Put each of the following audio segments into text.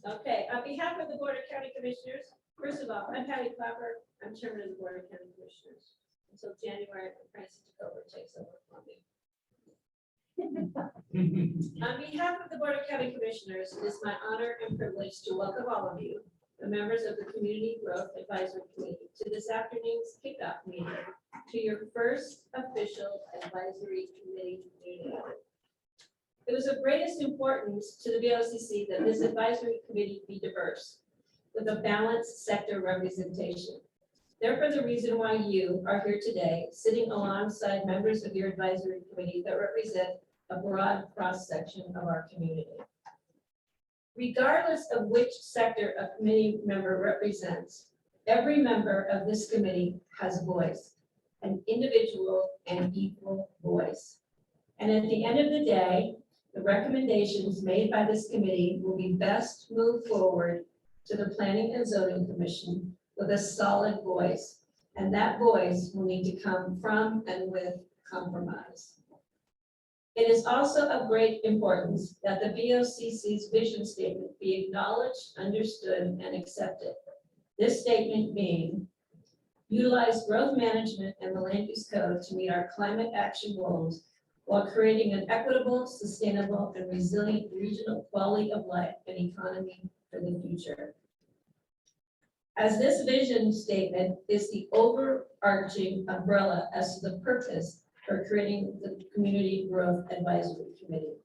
Okay, on behalf of the Board of County Commissioners, first of all, I'm Patty Clapper. I'm Chairman of the Board of County Commissioners. Until January, when Francis Jacober takes over from me. On behalf of the Board of County Commissioners, it is my honor and privilege to welcome all of you, the members of the Community Growth Advisory Committee, to this afternoon's kickoff meeting, to your first official advisory committee meeting. It was of greatest importance to the BOCC that this advisory committee be diverse, with a balanced sector representation. Therefore, the reason why you are here today, sitting alongside members of your advisory committee that represent a broad cross-section of our community. Regardless of which sector a committee member represents, every member of this committee has a voice, an individual and equal voice. And at the end of the day, the recommendations made by this committee will be best moved forward to the Planning and Zoning Commission with a solid voice. And that voice will need to come from and with compromise. It is also of great importance that the BOCC's vision statement be acknowledged, understood, and accepted. This statement being, utilize growth management and the land use code to meet our climate action goals while creating an equitable, sustainable, and resilient regional quality of life and economy for the future. As this vision statement is the overarching umbrella as to the purpose for creating the Community Growth Advisory Committee.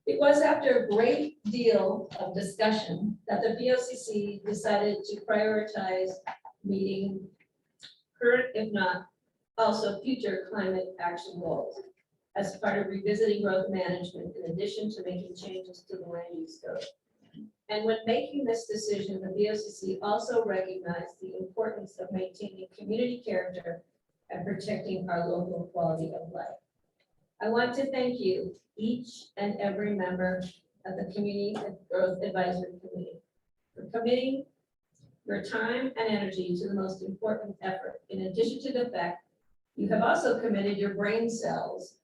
It was after a great deal of discussion that the BOCC decided to prioritize meeting current, if not also future climate action goals as part of revisiting growth management in addition to making changes to the land use code. And when making this decision, the BOCC also recognized the importance of maintaining community character and protecting our local quality of life. I want to thank you, each and every member of the Community Growth Advisory Committee, for committing your time and energy to the most important effort. In addition to the fact you have also committed your brain cells,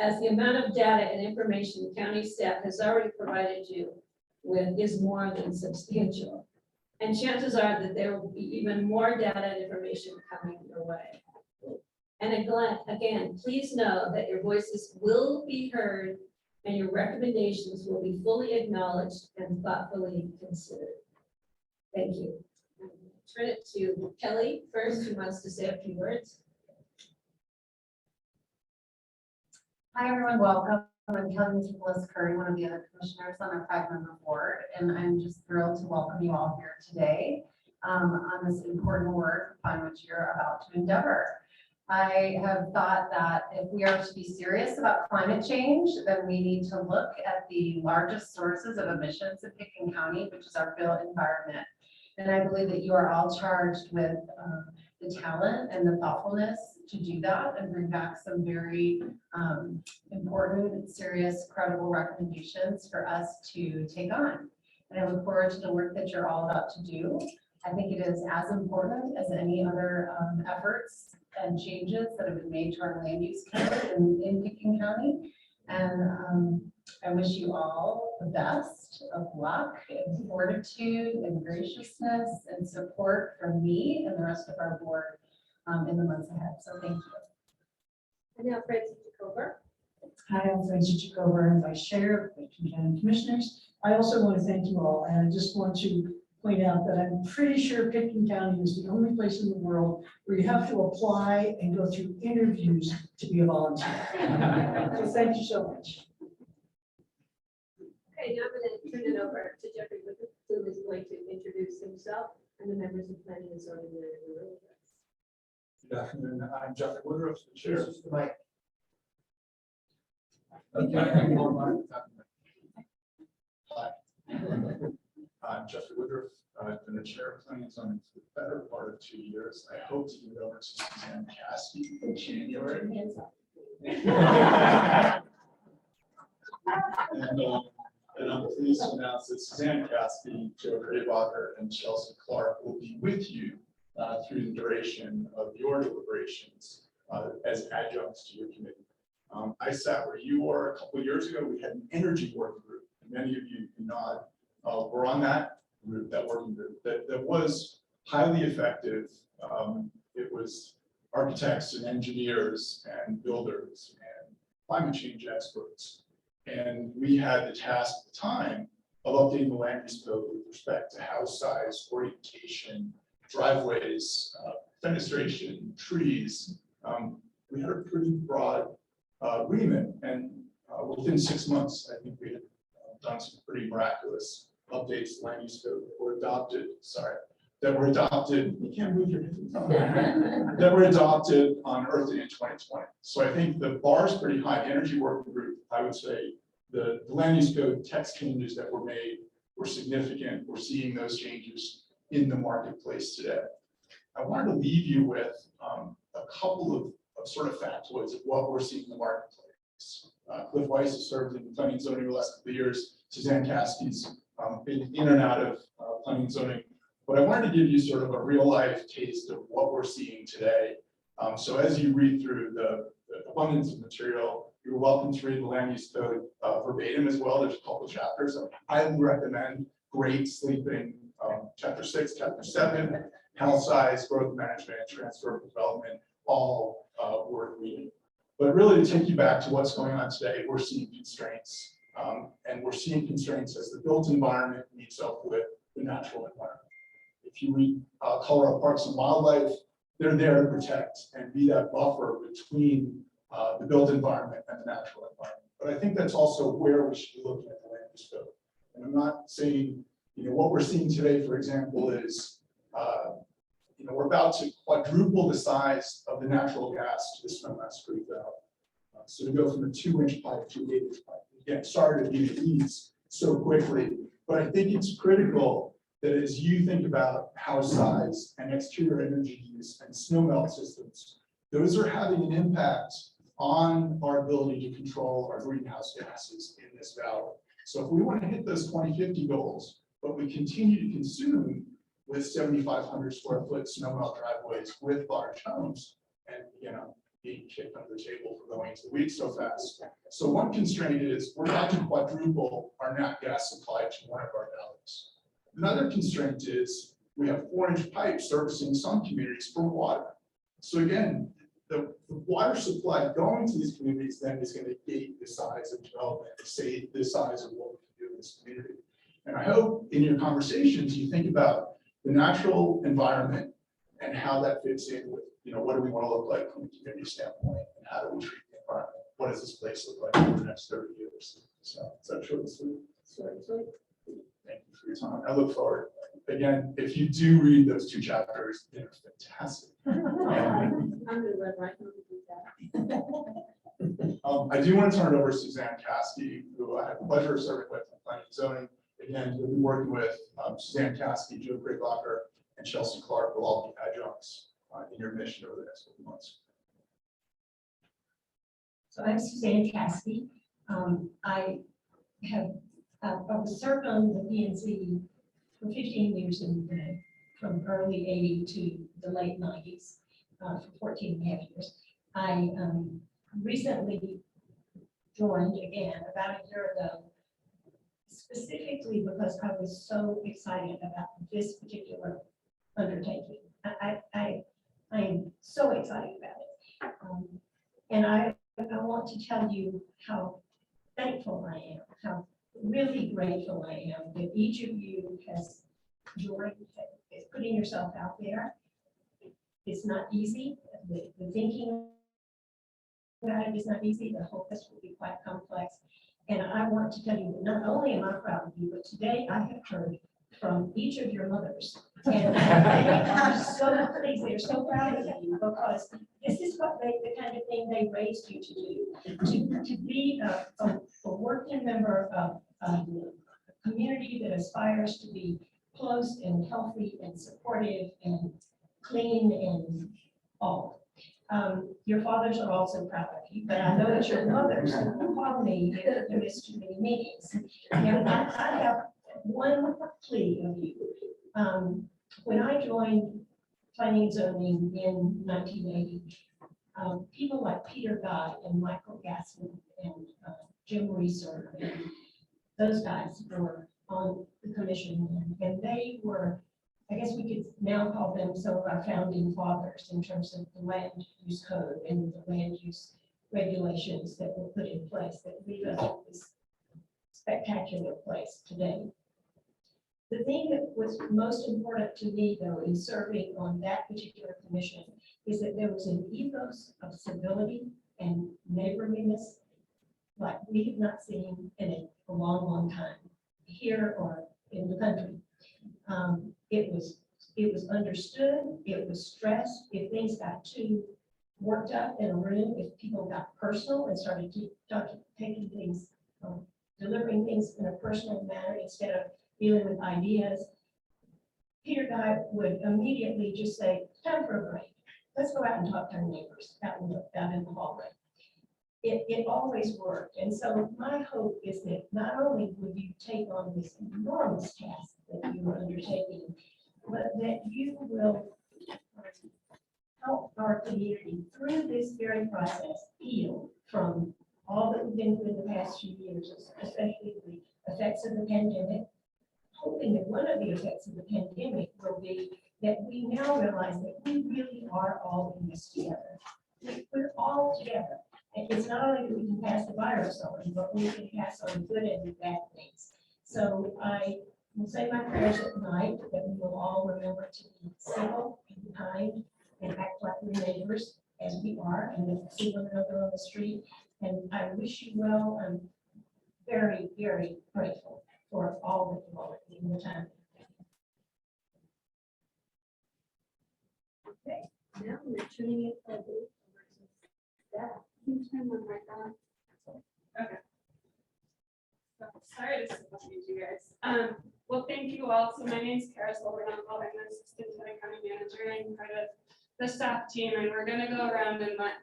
as the amount of data and information the county staff has already provided you with is more than substantial. And chances are that there will be even more data and information coming your way. And again, please know that your voices will be heard and your recommendations will be fully acknowledged and thoughtfully considered. Thank you. Turn it to Kelly first, who wants to say a few words. Hi, everyone. Welcome. I'm Kelly Nicholas Curry, one of the other commissioners on our 5-member board, and I'm just thrilled to welcome you all here today on this important work upon which you're about to endeavor. I have thought that if we are to be serious about climate change, then we need to look at the largest sources of emissions in Pickens County, which is our built environment. And I believe that you are all charged with the talent and the thoughtfulness to do that and bring back some very important, serious, credible recommendations for us to take on. And I look forward to the work that you're all about to do. I think it is as important as any other efforts and changes that have been made to our land use code in Pickens County. And I wish you all the best of luck and fortitude and graciousness and support from me and the rest of our board in the months ahead. So thank you. And now Francis Jacober. Hi, I'm Francis Jacober, Vice Chair of the County Commissioners. I also want to thank you all, and I just want to point out that I'm pretty sure Pickens County is the only place in the world where you have to apply and go through interviews to be a volunteer. So thank you so much. Okay, now I'm going to turn it over to Jeffrey Woodruff, who is going to introduce himself and the members of planning and zoning that are in the room. Good afternoon. I'm Jeffrey Woodruff, the chair. This is the mic. Hi. I'm Jeffrey Woodruff. I've been the chair of planning and zoning for the better part of 2 years. I hope to get over to Suzanne Caskey in January. And I'm pleased to announce that Suzanne Caskey, Joe Graybacher, and Chelsea Clark will be with you through the duration of your deliberations as adjuncts to your committee. I sat where you were a couple of years ago. We had an energy working group, and many of you do not, were on that group, that working group, that was highly effective. It was architects and engineers and builders and climate change experts. And we had the task at the time of updating the land use code with respect to house size, orientation, driveways, fenestration, trees. We had a pretty broad remit, and within 6 months, I think we had done some pretty miraculous updates to land use code that were adopted. You can't move your that were adopted on Earth Day in 2020. So I think the bar is pretty high. The Energy Working Group, I would say, the land use code text changes that were made were significant. We're seeing those changes in the marketplace today. I wanted to leave you with a couple of sort of factoids of what we're seeing in the marketplace. Cliff Weiss has served in planning and zoning the last couple of years. Suzanne Caskey's been in and out of planning and zoning. But I wanted to give you sort of a real life taste of what we're seeing today. So as you read through the abundance of material, you're welcome to read the land use code verbatim as well. There's a couple of chapters. I highly recommend Great Sleeping, chapter 6, chapter 7, house size, growth management, transfer development, all worth reading. But really to take you back to what's going on today, we're seeing constraints. And we're seeing constraints as the built environment meets up with the natural environment. If you read Colorado Parks and Wildlife, they're there to protect and be that buffer between the built environment and the natural environment. But I think that's also where we should be looking at the land use code. And I'm not saying, what we're seeing today, for example, is, we're about to quadruple the size of the natural gas to the Snowmass Creek Valley. So to go from a 2-inch pipe to an 8-inch pipe. Again, sorry to be the weeds so quickly, but I think it's critical that as you think about house size and exterior energy use and snowmelt systems, those are having an impact on our ability to control our greenhouse gases in this valley. So if we want to hit those 2050 goals, but we continue to consume with 7,500 square foot snowmelt driveways with large homes, and being kicked under the table for going into the weeds so fast. So one constraint is we're about to quadruple our nat gas supply to one of our valleys. Another constraint is we have 4-inch pipes servicing some communities for water. So again, the water supply going to these communities then is going to gate the size of development, say the size of what we can do in this community. And I hope in your conversations you think about the natural environment and how that fits in with, what do we want to look like from a community standpoint, and how do we treat the environment? What does this place look like over the next 30 years? So is that short and sweet? Thank you for your time. I look forward. Again, if you do read those 2 chapters, they're fantastic. I'm gonna run right home and do that. I do want to turn it over to Suzanne Caskey, who I have the pleasure of serving with in planning and zoning. Again, we'll be working with Suzanne Caskey, Joe Griglocker, and Chelsea Clark will all be adjuncts in your mission over the next couple months. So I'm Suzanne Caskey. I was served on the PNC for 15 years from early 80 to the late 90s for 14 and a half years. I recently joined again about a year ago, specifically because I was so excited about this particular undertaking. I am so excited about it. And I want to tell you how thankful I am, how really grateful I am that each of you has joined, is putting yourself out there. It's not easy. The thinking about it is not easy. The focus will be quite complex. And I want to tell you that not only am I proud of you, but today I have heard from each of your mothers. And they are so pleased, they're so proud of you, because this is what the kind of thing they raised you to do, to be a working member of a community that aspires to be close and healthy and supportive and clean and all. Your fathers are also proud of you, but I know that your mothers will call me if you miss too many meetings. And I have one plea of you. When I joined planning and zoning in 1980, people like Peter Guy and Michael Gassman and Jim Reeser and those guys were on the commission, and they were, I guess we could now call them some of our founding fathers in terms of the land use code and the land use regulations that were put in place that leave us in this spectacular place today. The thing that was most important to me, though, in serving on that particular commission is that there was an ethos of civility and neighborliness like we have not seen in a long, long time, here or in the country. It was understood, it was stressed. If things got too worked up in a room, if people got personal and started taking things, delivering things in a personal manner instead of dealing with ideas, Peter Guy would immediately just say, time for a break. Let's go out and talk to our neighbors out in the hallway. It always worked. And so my hope is that not only would you take on this enormous task that you are undertaking, but that you will help our community through this very process heal from all that we've been through in the past few years, especially the effects of the pandemic. Hoping that one of the effects of the pandemic will be that we now realize that we really are all in this together. We're all together. And it's not only that we can pass the virus on, but we can pass on good and bad things. So I will say my prayers at night that we will all remember to be civil and kind and act like we're neighbors as we are and then see one another on the street. And I wish you well. I'm very, very grateful for all that you all are doing in the time. Okay, now we're tuning it for that. Can you turn my mic on? Okay. So, sorry to disappoint you guys. Well, thank you all. So my name is Kara Silvernagle. I'm the assistant to the county manager and part of the staff team. And we're going to go around and let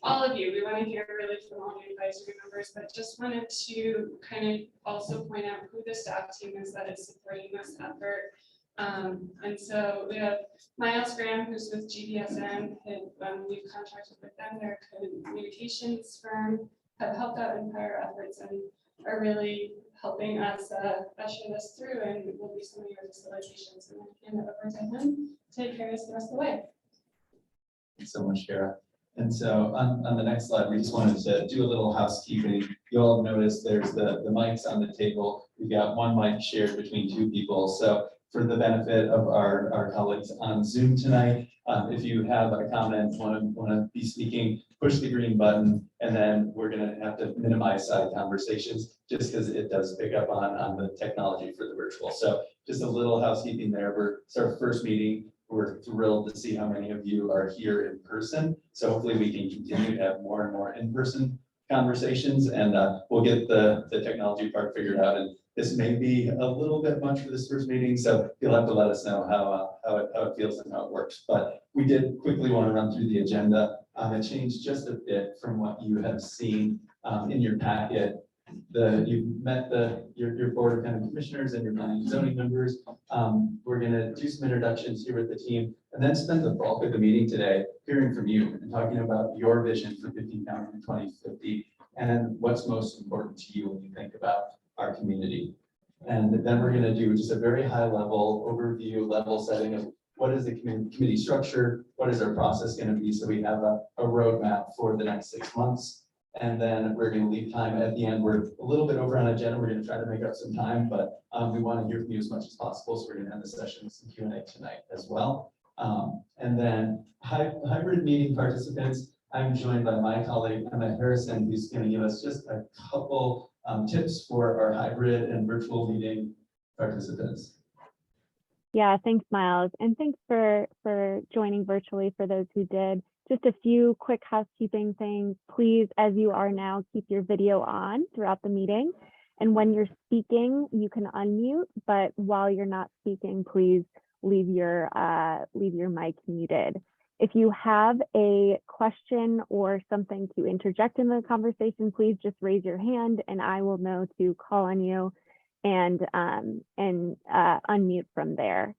all of you, we want to hear really from all the advisory members, but just wanted to kind of also point out who the staff team is that is supporting this effort. And so we have Miles Graham, who's with GBSN, and we've contracted with them. They're a communications firm, have helped out Empire efforts and are really helping us usher this through, and will be some of your facilitations. And then hand it over to him to carry us the rest of the way. Thanks so much, Kara. And so on the next slide, we just wanted to do a little housekeeping. You all have noticed there's the mics on the table. We've got one mic shared between two people. So for the benefit of our colleagues on Zoom tonight, if you have a comment, want to be speaking, push the green button, and then we're going to have to minimize side conversations just because it does pick up on the technology for the virtual. So just a little housekeeping there. It's our first meeting. We're thrilled to see how many of you are here in person. So hopefully we can continue to have more and more in-person conversations, and we'll get the technology part figured out. And this may be a little bit much for this first meeting, so you'll have to let us know how it feels and how it works. But we did quickly want to run through the agenda. It changed just a bit from what you have seen in your packet. You've met your board of county commissioners and your planning and zoning members. We're going to do some introductions here with the team, and then spend the bulk of the meeting today hearing from you and talking about your vision for 15 County in 2050 and what's most important to you when you think about our community. And then we're going to do just a very high level overview, level setting of what is the committee structure, what is our process going to be, so we have a roadmap for the next 6 months. And then we're going to leave time at the end. We're a little bit over on agenda. We're going to try to make up some time, but we want to hear from you as much as possible. So we're going to end the session with some Q&A tonight as well. And then hybrid meeting participants, I'm joined by my colleague, Emma Harrison, who's going to give us just a couple tips for our hybrid and virtual meeting participants. Yeah, thanks, Miles. And thanks for joining virtually for those who did. Just a few quick housekeeping things. Please, as you are now, keep your video on throughout the meeting. And when you're speaking, you can unmute, but while you're not speaking, please leave your mic muted. If you have a question or something to interject in the conversation, please just raise your hand and I will know to call on you and unmute from there.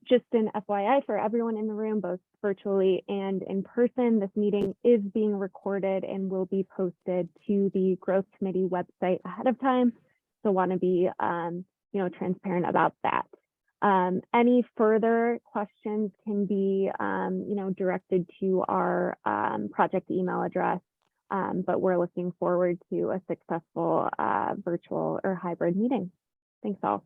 Just an FYI for everyone in the room, both virtually and in person, this meeting is being recorded and will be posted to the Growth Committee website ahead of time. So want to be, transparent about that. Any further questions can be, directed to our project email address. But we're looking forward to a successful virtual or hybrid meeting. Thanks all.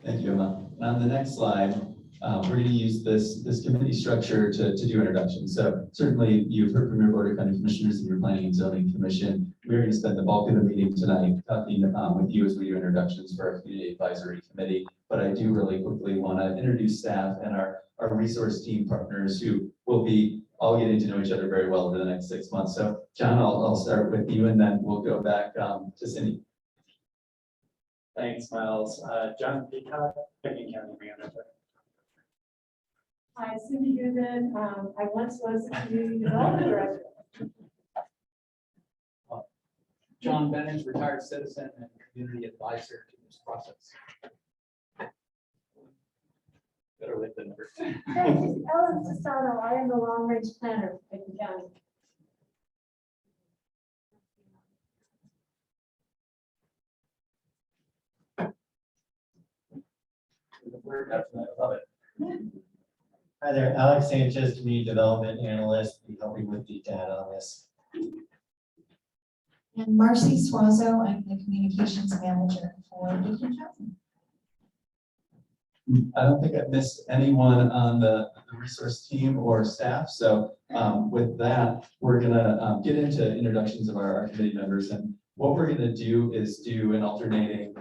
Thank you, Emma. On the next slide, we're going to use this committee structure to do introductions. So certainly you've heard from your Board of County Commissioners and your Planning and Zoning Commission. We're going to spend the bulk of the meeting tonight talking with you as we do introductions for our Community Advisory Committee. But I do really quickly want to introduce staff and our resource team partners who will be all getting to know each other very well over the next 6 months. So John, I'll start with you and then we'll go back to Cindy. Thanks, Miles. John Peacock, Picking County Manager. Hi, Cindy Goodman. I once was a community development director. John Bennett, retired citizen and community advisor to this process. Better with the number. Ellen Sestano, I am the long range planner for Pickens County. I love it. Hi there, Alex Sanchez, Community Development Analyst, be helping with the data on this. And Marcy Suazo, I'm the Communications Manager for Beacon County. I don't think I've missed anyone on the resource team or staff. So with that, we're gonna get into introductions of our committee members. And what we're gonna do is do an alternating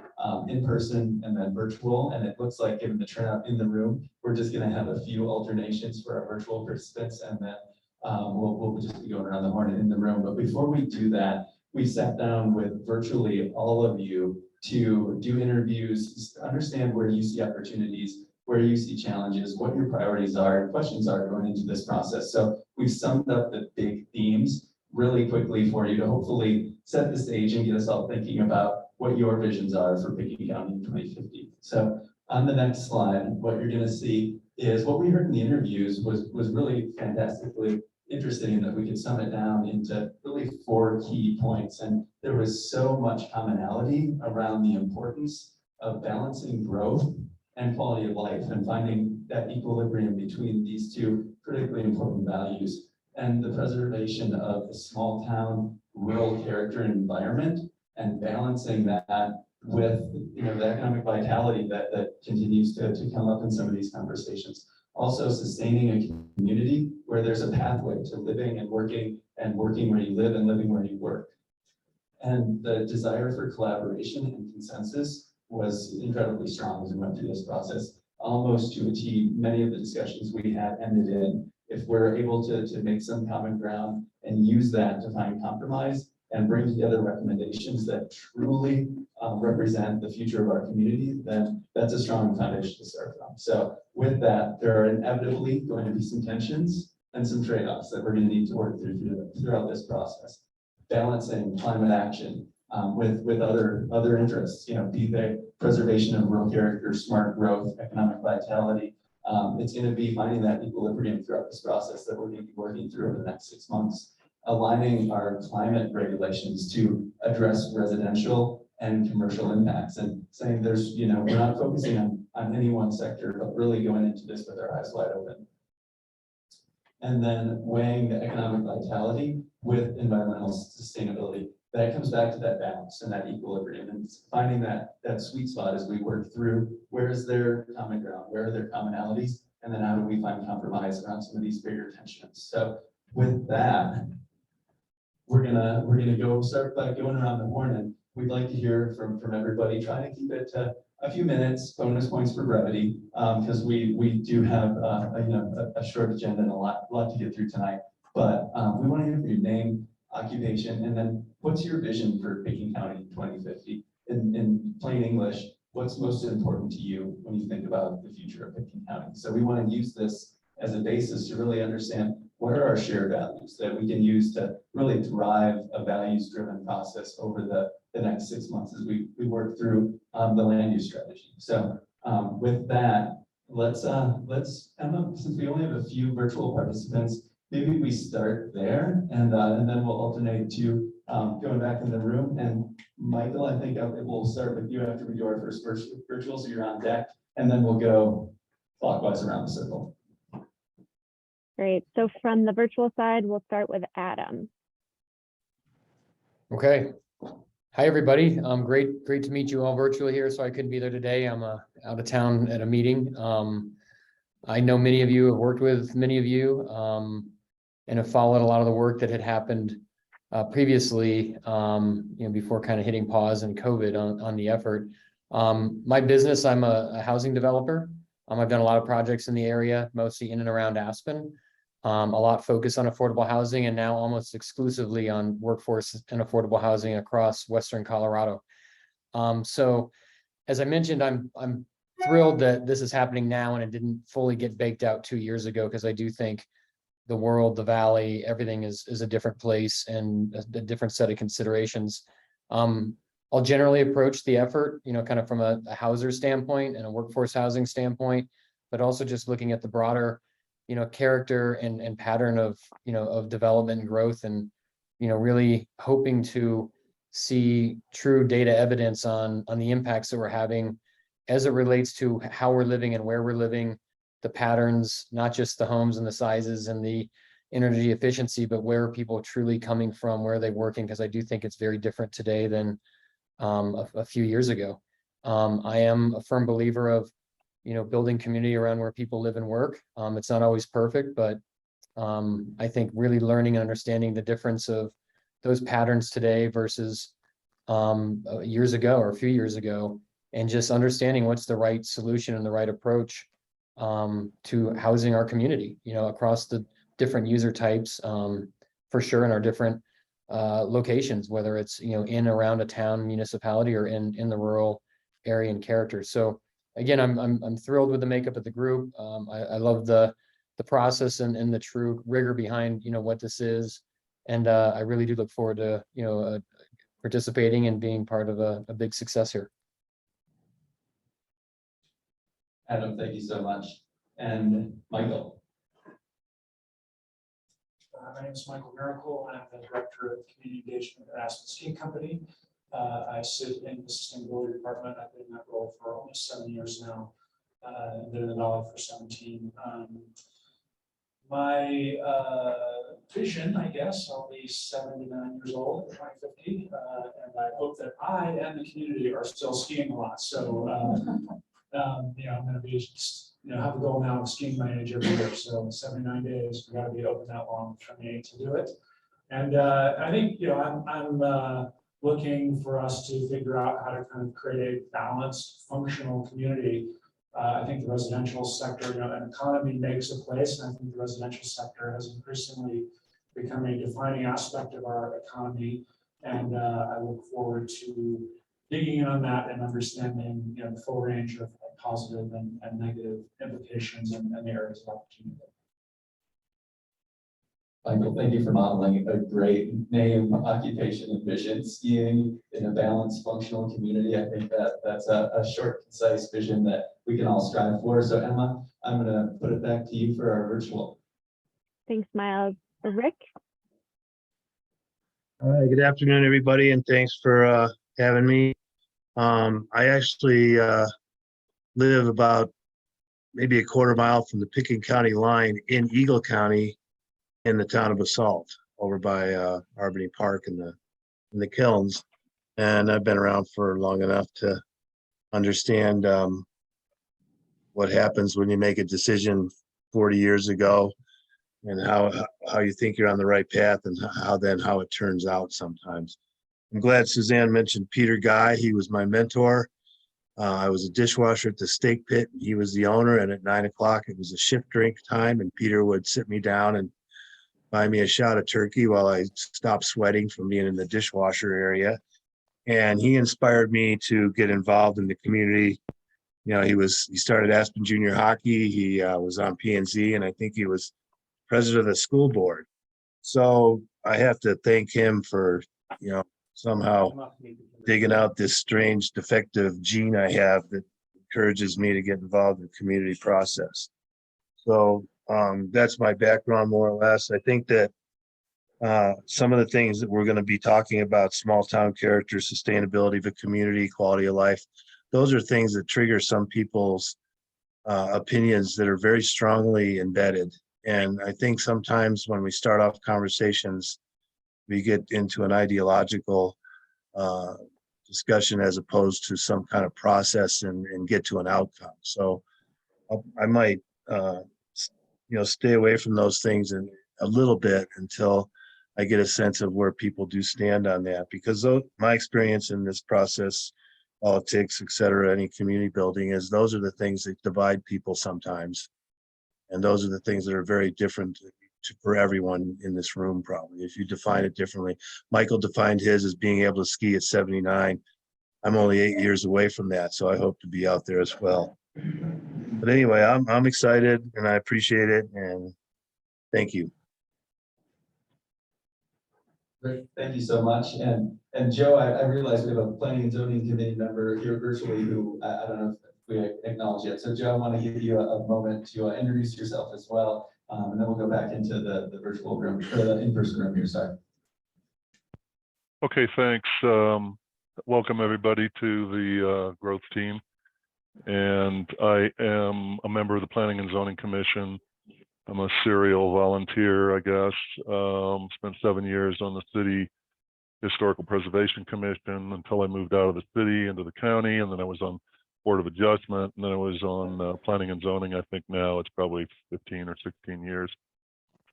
in-person and then virtual. And it looks like given the turnout in the room, we're just gonna have a few alternations for our virtual participants. And then we'll just be going around the horn in the room. But before we do that, we sat down with virtually all of you to do interviews, understand where you see opportunities, where you see challenges, what your priorities are, questions are going into this process. So we've summed up the big themes really quickly for you to hopefully set the stage and get us all thinking about what your visions are for Picking County in 2050. So on the next slide, what you're going to see is what we heard in the interviews was really fantastically interesting in that we could sum it down into really 4 key points. And there was so much commonality around the importance of balancing growth and quality of life and finding that equilibrium between these 2 critically important values and the preservation of the small town rural character and environment and balancing that with the economic vitality that continues to come up in some of these conversations. Also sustaining a community where there's a pathway to living and working where you live and living where you work. And the desire for collaboration and consensus was incredibly strong as we went through this process, almost to a T. Many of the discussions we had ended in, if we're able to make some common ground and use that to find compromise and bring together recommendations that truly represent the future of our community, then that's a strong foundation to start from. So with that, there are inevitably going to be some tensions and some trade-offs that we're going to need to work throughout this process. Balancing climate action with other interests, be they preservation of rural character, smart growth, economic vitality. It's going to be finding that equilibrium throughout this process that we're going to be working through over the next 6 months. Aligning our climate regulations to address residential and commercial impacts and saying there's, we're not focusing on any one sector, but really going into this with our eyes wide open. And then weighing the economic vitality with environmental sustainability. That comes back to that balance and that equilibrium and finding that sweet spot as we work through where is their common ground, where are their commonalities, and then how do we find compromise around some of these bigger tensions. So with that, we're gonna go start by going around the horn, and we'd like to hear from everybody. Try to keep it to a few minutes, bonus points for brevity, because we do have a short agenda and a lot to get through tonight. But we want to hear from your name, occupation, and then what's your vision for Picking County in 2050? In plain English, what's most important to you when you think about the future of Picking County? So we want to use this as a basis to really understand what are our shared values that we can use to really drive a values-driven process over the next 6 months as we work through the land use strategy. So with that, let's Emma, since we only have a few virtual participants, maybe we start there and then we'll alternate to Going back in the room, and Michael, I think we'll start with you after we do our first virtual, so you're on deck, and then we'll go clockwise around the circle. Great. So from the virtual side, we'll start with Adam. Okay. Hi, everybody. Great to meet you all virtually here. So I couldn't be there today. I'm out of town at a meeting. I know many of you, have worked with many of you, and have followed a lot of the work that had happened previously, before kind of hitting pause and COVID on the effort. My business, I'm a housing developer. I've done a lot of projects in the area, mostly in and around Aspen. A lot focused on affordable housing, and now almost exclusively on workforce and affordable housing across Western Colorado. So as I mentioned, I'm thrilled that this is happening now and it didn't fully get baked out 2 years ago, because I do think the world, the valley, everything is a different place and a different set of considerations. I'll generally approach the effort, kind of from a houser standpoint and a workforce housing standpoint, but also just looking at the broader, character and pattern of, of development and growth, and, really hoping to see true data evidence on the impacts that we're having as it relates to how we're living and where we're living, the patterns, not just the homes and the sizes and the energy efficiency, but where are people truly coming from, where are they working? Because I do think it's very different today than a few years ago. I am a firm believer of, building community around where people live and work. It's not always perfect, but I think really learning and understanding the difference of those patterns today versus years ago or a few years ago, and just understanding what's the right solution and the right approach to housing our community, across the different user types, for sure, in our different locations, whether it's, in around a town municipality or in the rural area and character. So again, I'm thrilled with the makeup of the group. I love the process and the true rigor behind, what this is. And I really do look forward to, participating and being part of a big success here. Adam, thank you so much. And Michael. My name is Michael Miracle. I'm the Director of Community Engagement at Aspen Ski Company. I sit in the Sustainability Department. I've been in that role for almost 7 years now. I've been in the Valley for 17. My vision, I guess, I'll be 79 years old in 2050, and I hope that I and the community are still skiing a lot. So, I'm going to be just, have a goal now of skiing my age every year. So 79 days, we got to be open that long for me to do it. And I think, I'm looking for us to figure out how to kind of create a balanced, functional community. I think the residential sector, an economy makes a place, and I think the residential sector has increasingly become a defining aspect of our economy. And I look forward to digging in on that and understanding, the full range of positive and negative implications and the areas of opportunity. Michael, thank you for modeling a great name, occupation, and vision. Skiing in a balanced, functional community. I think that's a short, concise vision that we can all strive for. So Emma, I'm going to put it back to you for our virtual. Thanks, Miles. Rick? Good afternoon, everybody, and thanks for having me. I actually live about maybe a quarter mile from the Pickens County line in Eagle County, in the town of Basalt, over by Albany Park and the kilns. And I've been around for long enough to understand what happens when you make a decision 40 years ago, and how you think you're on the right path, and how it turns out sometimes. I'm glad Suzanne mentioned Peter Guy. He was my mentor. I was a dishwasher at the steak pit. He was the owner, and at 9 o'clock, it was a shift drink time, and Peter would sit me down and buy me a shot of turkey while I stopped sweating from being in the dishwasher area. And he inspired me to get involved in the community. He started Aspen Junior Hockey. He was on P&Z, and I think he was president of the school board. So I have to thank him for, somehow digging out this strange defective gene I have that encourages me to get involved in the community process. So that's my background, more or less. I think that some of the things that we're going to be talking about, small town character, sustainability of a community, quality of life. Those are things that trigger some people's opinions that are very strongly embedded. And I think sometimes when we start off conversations, we get into an ideological discussion as opposed to some kind of process and get to an outcome. So I might, stay away from those things and a little bit until I get a sense of where people do stand on that. Because my experience in this process, politics, et cetera, any community building is those are the things that divide people sometimes. And those are the things that are very different for everyone in this room, probably, if you define it differently. Michael defined his as being able to ski at 79. I'm only 8 years away from that, so I hope to be out there as well. But anyway, I'm excited and I appreciate it, and thank you. Great, thank you so much. And Joe, I realize we have a planning and zoning committee member here virtually who I don't know if we acknowledge yet. So Joe, I want to give you a moment to introduce yourself as well. And then we'll go back into the virtual room, or the in-person room here, sorry. Okay, thanks. Welcome everybody to the growth team. And I am a member of the Planning and Zoning Commission. I'm a serial volunteer, I guess. Spent 7 years on the City Historical Preservation Commission until I moved out of the city into the county, and then I was on Board of Adjustment, and then I was on Planning and Zoning. I think now it's probably 15 or 16 years.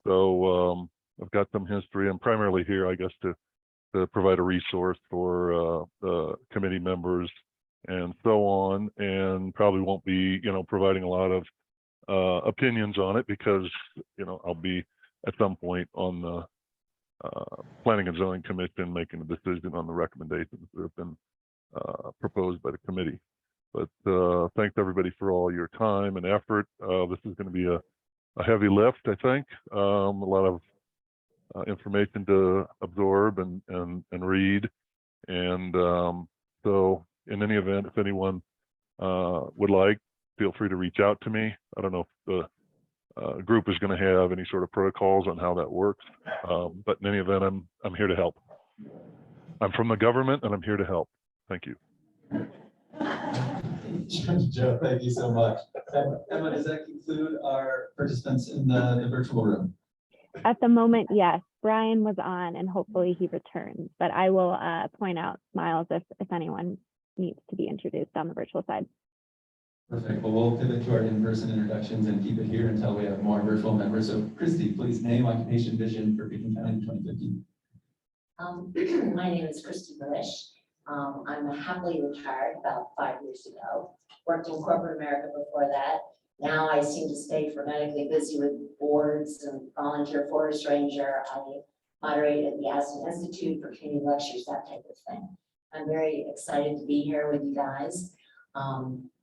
So I've got some history. I'm primarily here, I guess, to provide a resource for the committee members and so on, and probably won't be, providing a lot of opinions on it because, I'll be at some point on the Planning and Zoning Commission making a decision on the recommendations that have been proposed by the committee. But thanks everybody for all your time and effort. This is going to be a heavy lift, I think. A lot of information to absorb and read. And so in any event, if anyone would like, feel free to reach out to me. I don't know if the group is going to have any sort of protocols on how that works. But in any event, I'm here to help. I'm from the government and I'm here to help. Thank you. Joe, thank you so much. Emma, does that conclude our participants in the virtual room? At the moment, yes. Brian was on and hopefully he returns, but I will point out Miles if anyone needs to be introduced on the virtual side. Perfect. Well, we'll pivot to our in-person introductions and keep it here until we have more virtual members. So Christy, please name, occupation, vision for Beacon County in 2050. My name is Christy Milish. I'm happily retired about 5 years ago. Worked in corporate America before that. Now I seem to stay frenetically busy with boards and volunteer forest ranger. I moderate at the Aspen Institute for community lectures, that type of thing. I'm very excited to be here with you guys.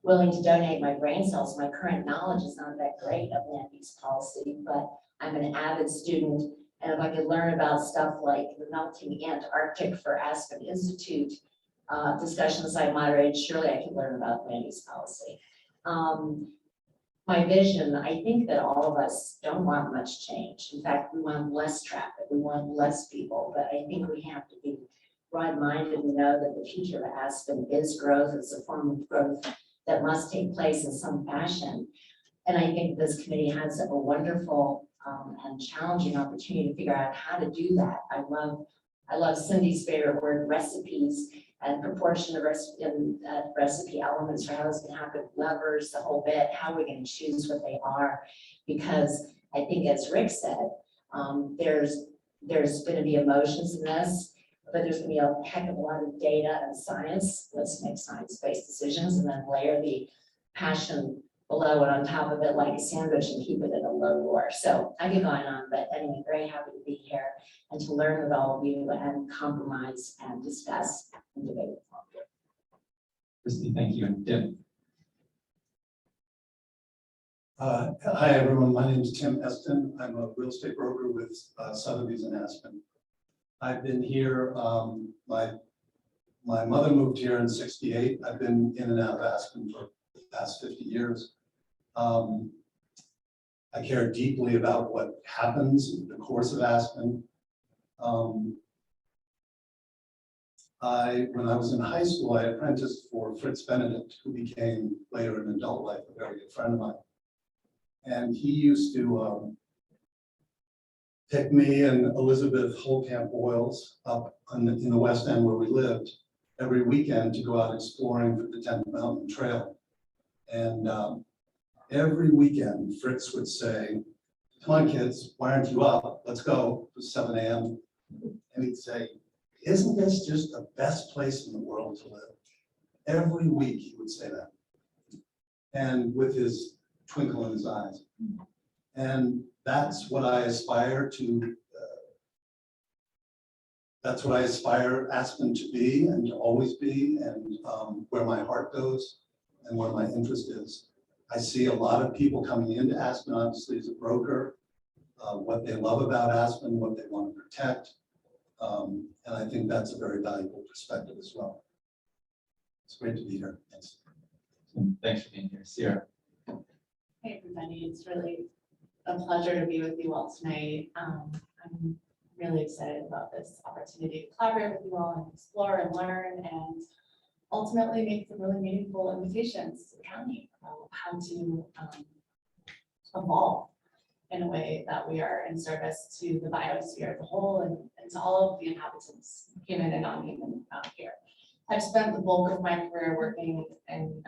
Willing to donate my brain cells. My current knowledge is not that great of land use policy, but I'm an avid student. And if I could learn about stuff like the melting Antarctic for Aspen Institute discussions I moderated, surely I could learn about land use policy. My vision, I think that all of us don't want much change. In fact, we want less traffic, we want less people, but I think we have to be broad-minded and know that the future of Aspen is growth. It's a form of growth that must take place in some fashion. And I think this committee has a wonderful and challenging opportunity to figure out how to do that. I love Cindy's favorite word, recipes, and proportion of recipe elements for how this can happen, levers, the whole bit, how we're going to choose what they are. Because I think, as Rick said, there's going to be emotions in this, but there's going to be a heck of a lot of data and science. Let's make science-based decisions and then layer the passion below and on top of it like a sandwich and keep it at a low roar. So I could go on, but anyway, very happy to be here and to learn with all of you and compromise and discuss and debate with all of you. Christy, thank you. And Tim. Hi, everyone. My name is Tim Eston. I'm a real estate broker with Sotheby's in Aspen. I've been here, my mother moved here in '68. I've been in and out of Aspen for the past 50 years. I care deeply about what happens in the course of Aspen. When I was in high school, I apprenticed for Fritz Benedict, who became later in adult life a very good friend of mine. And he used to pick me and Elizabeth Holcamp Boyles up in the West End where we lived every weekend to go out exploring for the 10th Mountain Trail. And every weekend, Fritz would say, "Come on, kids, why aren't you up? Let's go." It was 7 a.m. And he'd say, "Isn't this just the best place in the world to live?" Every week he would say that. And with his twinkle in his eyes. And that's what I aspire to, that's what I aspire Aspen to be and to always be, and where my heart goes and where my interest is. I see a lot of people coming into Aspen, obviously as a broker, what they love about Aspen, what they want to protect. And I think that's a very valuable perspective as well. It's great to be here. Thanks. Thanks for being here. Sierra. Hey, everybody. It's really a pleasure to be with you all tonight. I'm really excited about this opportunity to collaborate with you all and explore and learn and ultimately make some really meaningful invitations to the county about how to evolve in a way that we are in service to the biosphere as a whole and to all of the inhabitants, human and non-human here. I've spent the bulk of my career working in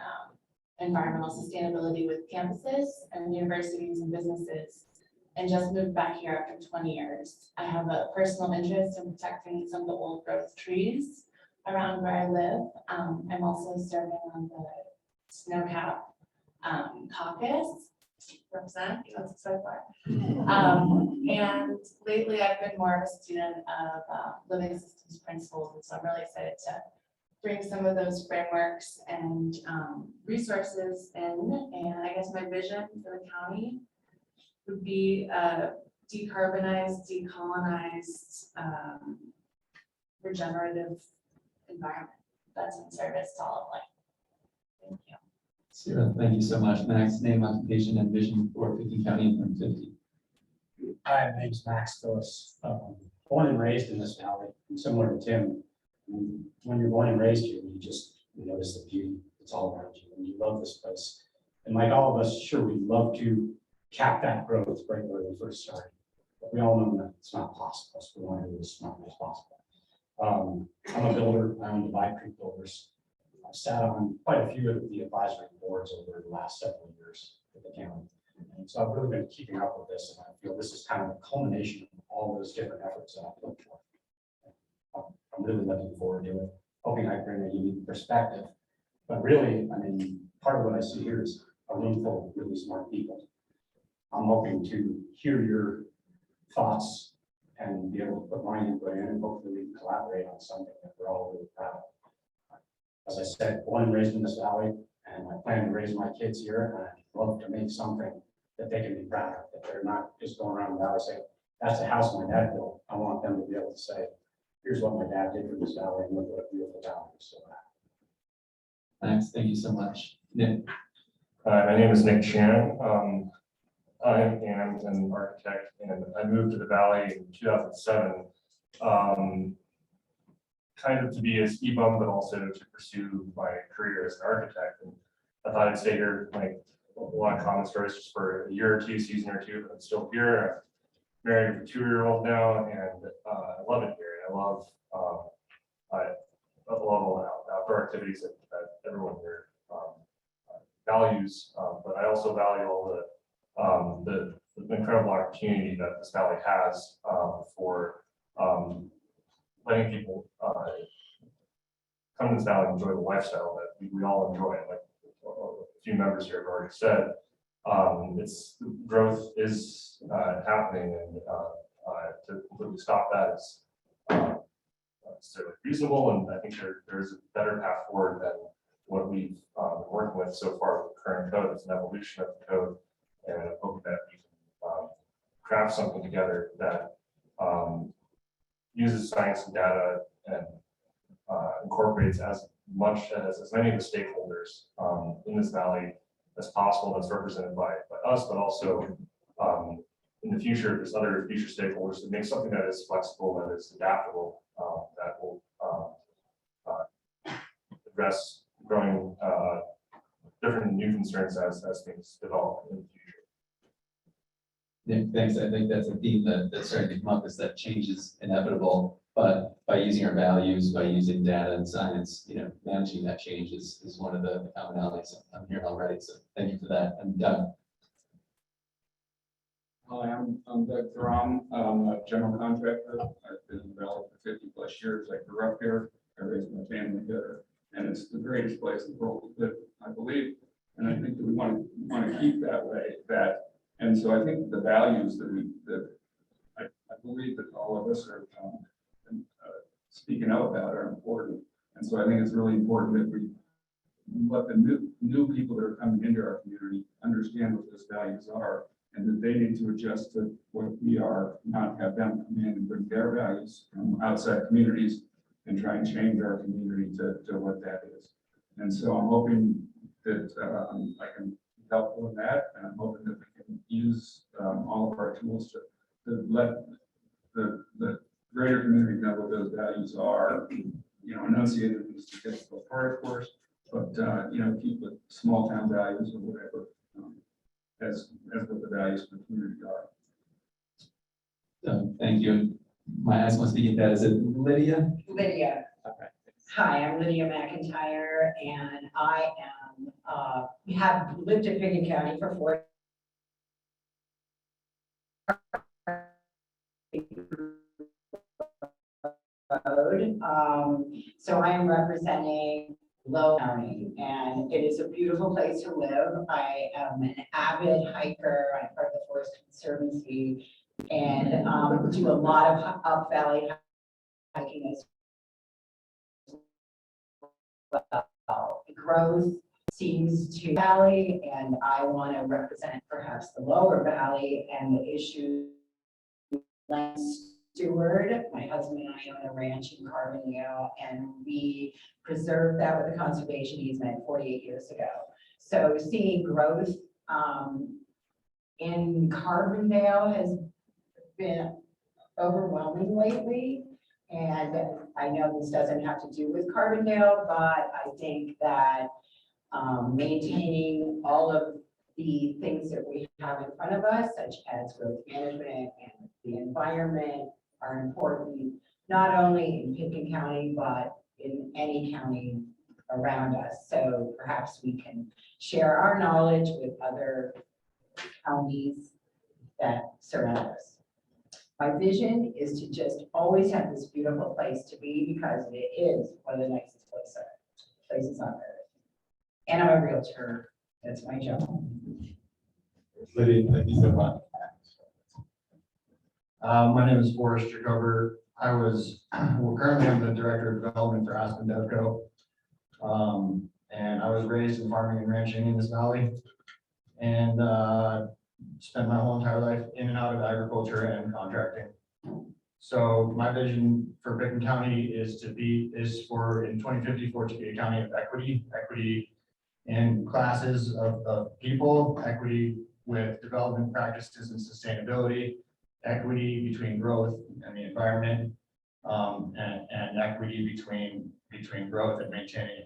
environmental sustainability with campuses and universities and businesses, and just moved back here after 20 years. I have a personal interest in protecting some of the old growth trees around where I live. I'm also serving on the Snowcap caucus. Represent, that's so far. And lately I've been more of a student of living systems principles, and so I'm really excited to bring some of those frameworks and resources in. And I guess my vision for the county would be a decarbonized, decolonized, regenerative environment that's in service to all of life. Thank you. Sierra, thank you so much. Max, name, occupation, and vision for Picking County in 2050. Hi, my name's Max Phyllis. Born and raised in this valley, and similar to Tim. When you're born and raised here, you notice the beauty that's all around you, and you love this place. And like all of us, sure, we'd love to cap that growth right where we first started. But we all know that it's not possible, so we want to do it as smartly as possible. I'm a builder. I own Divide Creek Builders. I've sat on quite a few of the advisory boards over the last several years at the county. And so I've really been keeping up with this, and I feel this is kind of a culmination of all those different efforts that I've put forth. I'm really looking forward to it, hoping I bring a unique perspective. But really, I mean, part of what I see here is a room full of really smart people. I'm hoping to hear your thoughts and be able to put my input in, and hopefully we can collaborate on something that we're all really proud of. As I said, born and raised in this valley, and I plan to raise my kids here, and I'd love to make something that they can be proud of, that they're not just going around the valley saying, "That's the house my dad built." I want them to be able to say, "Here's what my dad did for this valley, and look what a beautiful valley is." So Thanks. Thank you so much. Nick. My name is Nick Chan. I am an architect, and I moved to the valley in 2007, kind of to be a ski bum, but also to pursue my career as an architect. And I thought I'd stay here, like a lot of common stories, just for a year or two, season or two, but I'm still here. I'm married with a 2-year-old now, and I love it here. I love all the outdoor activities that everyone here values, but I also value all the incredible opportunity that this valley has for letting people come to this valley and enjoy the lifestyle that we all enjoy. Like a few members here have already said, it's growth is happening, and to completely stop that is necessarily reasonable. And I think there's a better path forward than what we've been working with so far with the current code. It's an evolution of the code, and I hope that we can craft something together that uses science and data and incorporates as many of the stakeholders in this valley as possible, that's represented by us, but also in the future, if there's other future stakeholders, to make something that is flexible, that is adaptable, that will address growing different new concerns as things develop in the future. Yeah, thanks. I think that's a theme that's starting to come up, is that change is inevitable, but by using our values, by using data and science, managing that change is one of the commonalities I'm hearing already. So thank you for that. And Doug. Hi, I'm Doug Throm. I'm a general contractor. I've been in the Valley for 50+ years. I grew up here. I raised my family here, and it's the greatest place in the world to live, I believe. And I think that we want to keep that way. And so I think the values that I believe that all of us are speaking out about are important. And so I think it's really important that we let the new people that are coming into our community understand what those values are, and that they need to adjust to what we are, not have them come in and bring their values from outside communities and try and change our community to what that is. And so I'm hoping that I can help with that, and I'm hoping that we can use all of our tools to let the greater community know what those values are. Enunciated is a difficult part, of course, but keep the small town values or whatever as what the values of the community are. So thank you. My eyes must be at that. Is it Lydia? Lydia. Okay. Hi, I'm Lydia McIntyre, and I have lived in Pickett County for 4 so I am representing Low County, and it is a beautiful place to live. I am an avid hiker. I'm part of the Forest Conservancy, and do a lot of up valley hiking as well. The growth seems to valley, and I want to represent perhaps the lower valley and the issues. Land steward, my husband and I own a ranch in Carbondale, and we preserved that with a conservation easement 48 years ago. So seeing growth in Carbondale has been overwhelming lately. And I know this doesn't have to do with Carbondale, but I think that maintaining all of the things that we have in front of us, such as growth management and the environment, are important, not only in Pickett County, but in any county around us. So perhaps we can share our knowledge with other counties that surround us. My vision is to just always have this beautiful place to be, because it is one of the nicest places on earth. And I'm a realtor. That's my job. Lydia, thank you so much. My name is Forrest Jacober. Currently I'm the Director of Development for Aspen Devco. And I was raised in farming and ranching in this valley, and spent my whole entire life in and out of agriculture and contracting. So my vision for Pickett County is for in 2050 for it to be a county of equity in classes of people, equity with development practices and sustainability, equity between growth and the environment, and equity between growth and maintaining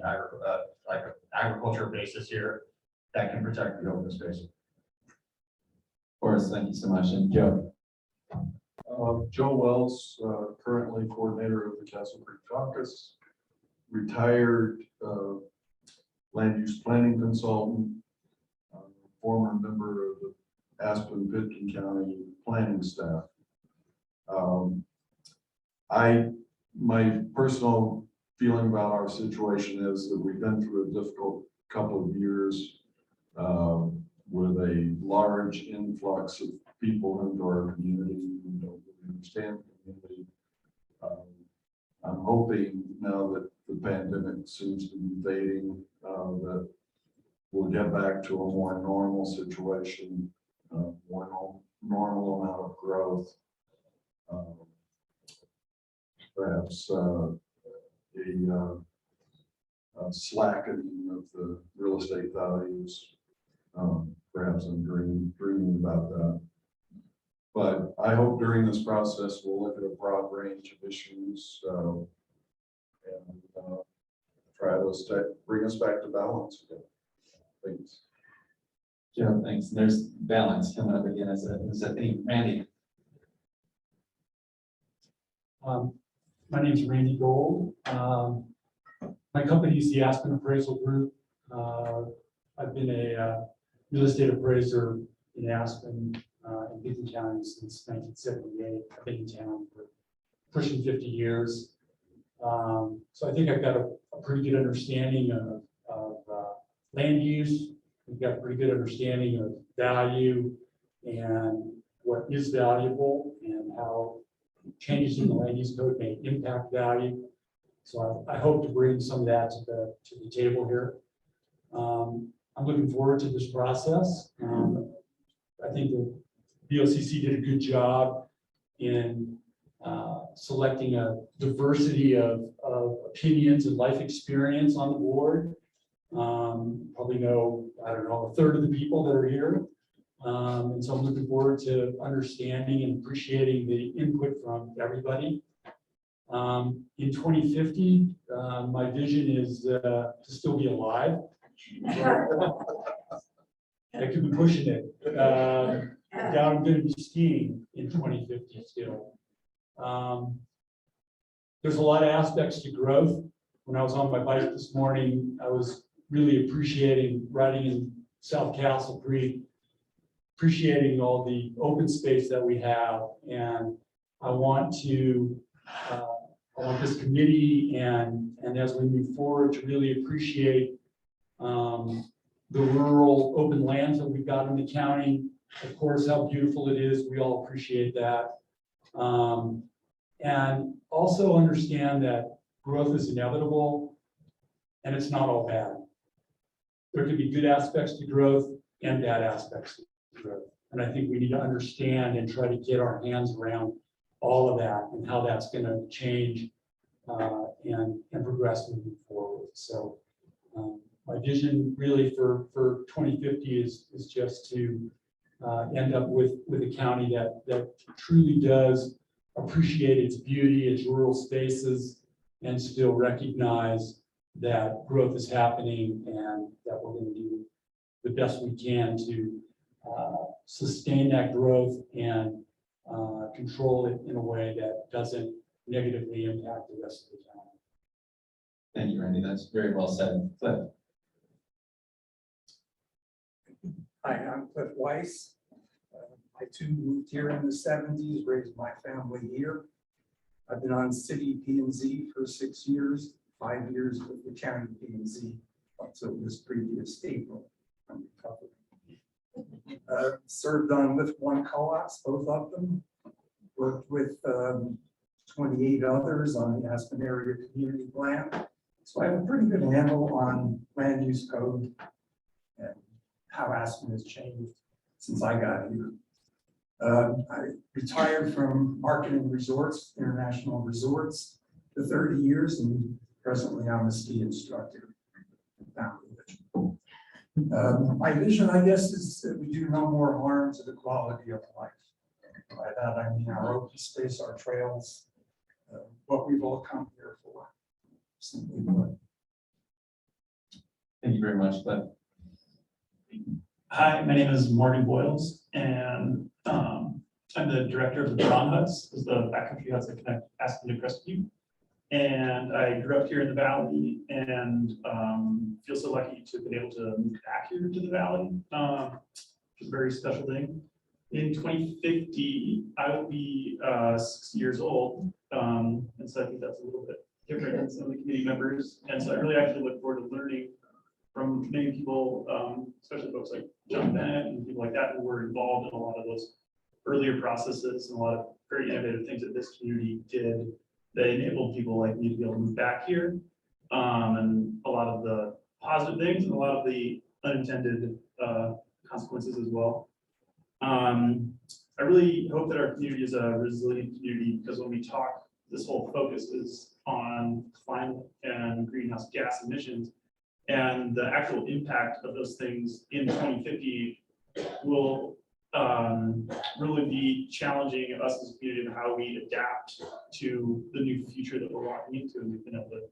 like an agriculture basis here that can protect the open space. Forrest, thank you so much. And Joe. Joe Wells, currently coordinator of the Castle Creek Caucus, retired land use planning consultant, former member of the Aspen-Pitkin County planning staff. My personal feeling about our situation is that we've been through a difficult couple of years with a large influx of people into our community who don't really understand the community. I'm hoping now that the pandemic seems to be fading, that we'll get back to a more normal situation, more normal amount of growth. Perhaps a slackening of the real estate values. Perhaps I'm dreaming about that. But I hope during this process, we'll look at a broad range of issues, and try to bring us back to balance again. Thanks. Joe, thanks. And there's balance coming up again as a theme. Randy. My name is Randy Gold. My company is the Aspen Appraisal Group. I've been a real estate appraiser in Aspen, in Benton County since 1978. I've been in town for pushing 50 years. So I think I've got a pretty good understanding of land use. We've got a pretty good understanding of value and what is valuable and how changes in the land use code may impact value. So I hope to bring some of that to the table here. I'm looking forward to this process. I think the BOCC did a good job in selecting a diversity of opinions and life experience on the board. Probably know, I don't know, a third of the people that are here. And so I'm looking forward to understanding and appreciating the input from everybody. In 2050, my vision is to still be alive. I could be pushing it. I doubt I'm going to be skiing in 2050 still. There's a lot of aspects to growth. When I was on my bike this morning, I was really appreciating riding in South Castle Creek, appreciating all the open space that we have. And I want this committee and as we move forward to really appreciate the rural open lands that we've got in the county. Of course, how beautiful it is. We all appreciate that. And also understand that growth is inevitable and it's not all bad. There can be good aspects to growth and bad aspects to growth. And I think we need to understand and try to get our hands around all of that and how that's going to change and progress moving forward. So my vision really for 2050 is just to end up with a county that truly does appreciate its beauty, its rural spaces, and still recognize that growth is happening and that we're going to do the best we can to sustain that growth and control it in a way that doesn't negatively impact the rest of the town. Thank you, Randy. That's very well said. Cliff. Hi, I'm Cliff Weiss. I too moved here in the 70s, raised my family here. I've been on city P&Z for 6 years, 5 years with the county P&Z until this previous April. I'm recovering. Served on with one co-ops, both of them. Worked with 28 others on the Aspen area community plan. So I have a pretty good handle on land use code and how Aspen has changed since I got here. I retired from marketing resorts, international resorts, for 30 years, and presently I'm a ski instructor. My vision, I guess, is that we do no more harm to the quality of life. By that, I mean our open space, our trails, what we've all come here for. Simply put. Thank you very much, Cliff. Hi, my name is Morgan Boyles, and I'm the director of the Brown Huts, is the backcountry huts that connect Aspen to Crestview. And I grew up here in the valley and feel so lucky to have been able to move back here to the valley, which is a very special thing. In 2050, I will be 60 years old, and so I think that's a little bit different than some of the committee members. And so I really actually look forward to learning from many people, especially folks like John Bennett and people like that who were involved in a lot of those earlier processes and a lot of very innovative things that this community did that enabled people like me to be able to move back here, and a lot of the positive things and a lot of the unintended consequences as well. I really hope that our community is a resilient community, because when we talk, this whole focus is on climate and greenhouse gas emissions, and the actual impact of those things in 2050 will really be challenging us as a community and how we adapt to the new future that we're walking into. And we've been able to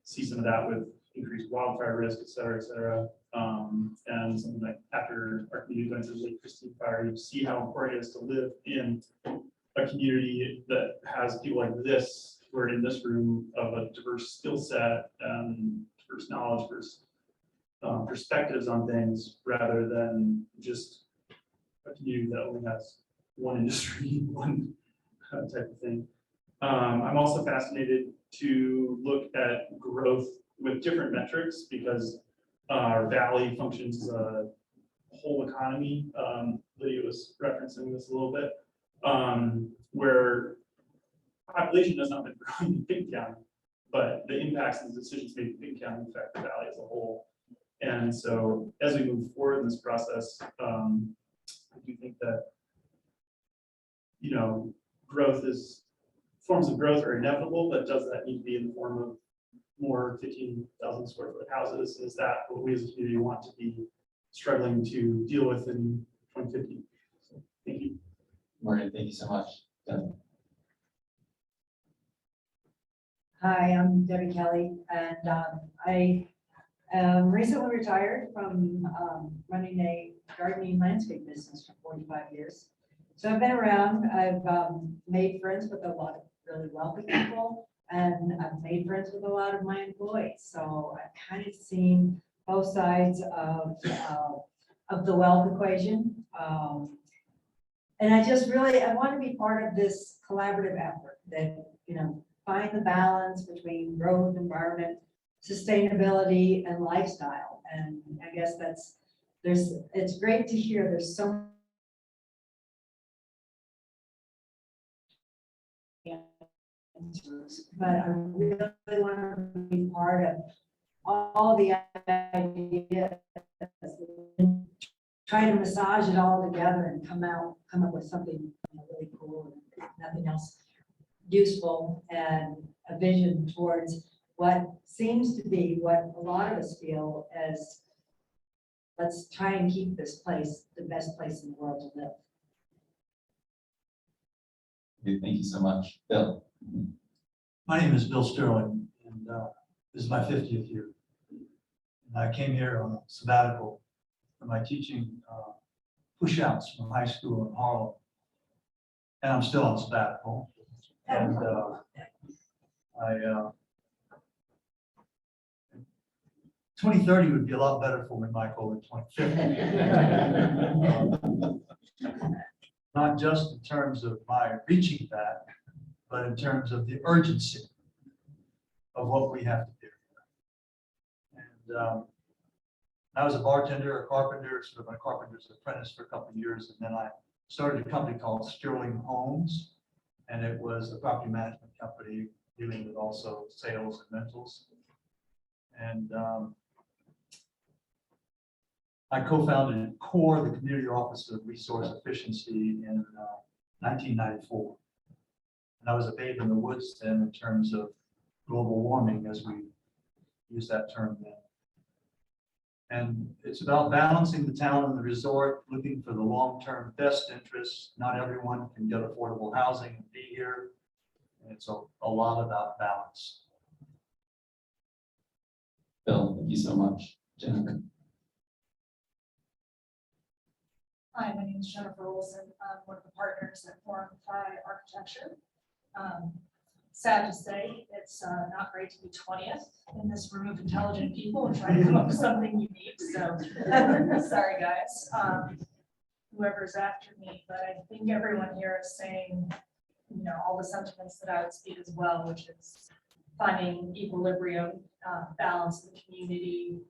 see some of that with increased wildfire risk, et cetera, et cetera. And something like after our community went through the Lake Christine fire, you see how important it is to live in a community that has people like this, who are in this room, of a diverse skill set, diverse knowledge, diverse perspectives on things, rather than just a community that only has one industry, one type of thing. I'm also fascinated to look at growth with different metrics, because our valley functions as a whole economy. Lydia was referencing this a little bit, where population has not been growing in Pickett County, but the impacts and decisions made in Pickett County affect the valley as a whole. And so as we move forward in this process, I do think that, you know, forms of growth are inevitable, but does that need to be in the form of more 15,000 square foot houses? Is that what we as a community want to be struggling to deal with in 2050? So, thank you. Maureen, thank you so much. Deb. Hi, I'm Debbie Kelly, and I recently retired from running a gardening landscape business for 45 years. So I've been around. I've made friends with a lot of really wealthy people, and I've made friends with a lot of my employees. So I've kind of seen both sides of the wealth equation. And I just really, I want to be part of this collaborative effort that, you know, find the balance between growth, environment, sustainability, and lifestyle. And I guess it's great to hear there's so but I really want to be part of all the ideas, try to massage it all together and come up with something really cool and nothing else useful, and a vision towards what seems to be what a lot of us feel as, let's try and keep this place the best place in the world to live. Okay, thank you so much. Bill. My name is Bill Sterling, and this is my 50th year. And I came here on a sabbatical for my teaching push-outs from high school in Harlem. And I'm still on sabbatical. And 2030 would be a lot better for me, Michael, than 2050. Not just in terms of my reaching that, but in terms of the urgency of what we have to do. And I was a bartender, a carpenter, sort of a carpenter's apprentice for a couple of years, and then I started a company called Sterling Homes, and it was a property management company dealing with also sales and rentals. And I co-founded CORE, the Community Office of Resource Efficiency, in 1994. And I was a babe in the woods then in terms of global warming, as we use that term then. And it's about balancing the town and the resort, looking for the long-term best interests. Not everyone can get affordable housing and be here. And it's a lot about balance. Bill, thank you so much. Jennifer. Hi, my name is Jennifer Wilson. I'm one of the partners at Forum Architecture. Sad to say, it's not great to be 20th in this room of intelligent people and trying to come up with something unique. So sorry, guys, whoever's after me. But I think everyone here is saying, you know, all the sentiments that I would speak as well, which is finding equilibrium, balance in the community.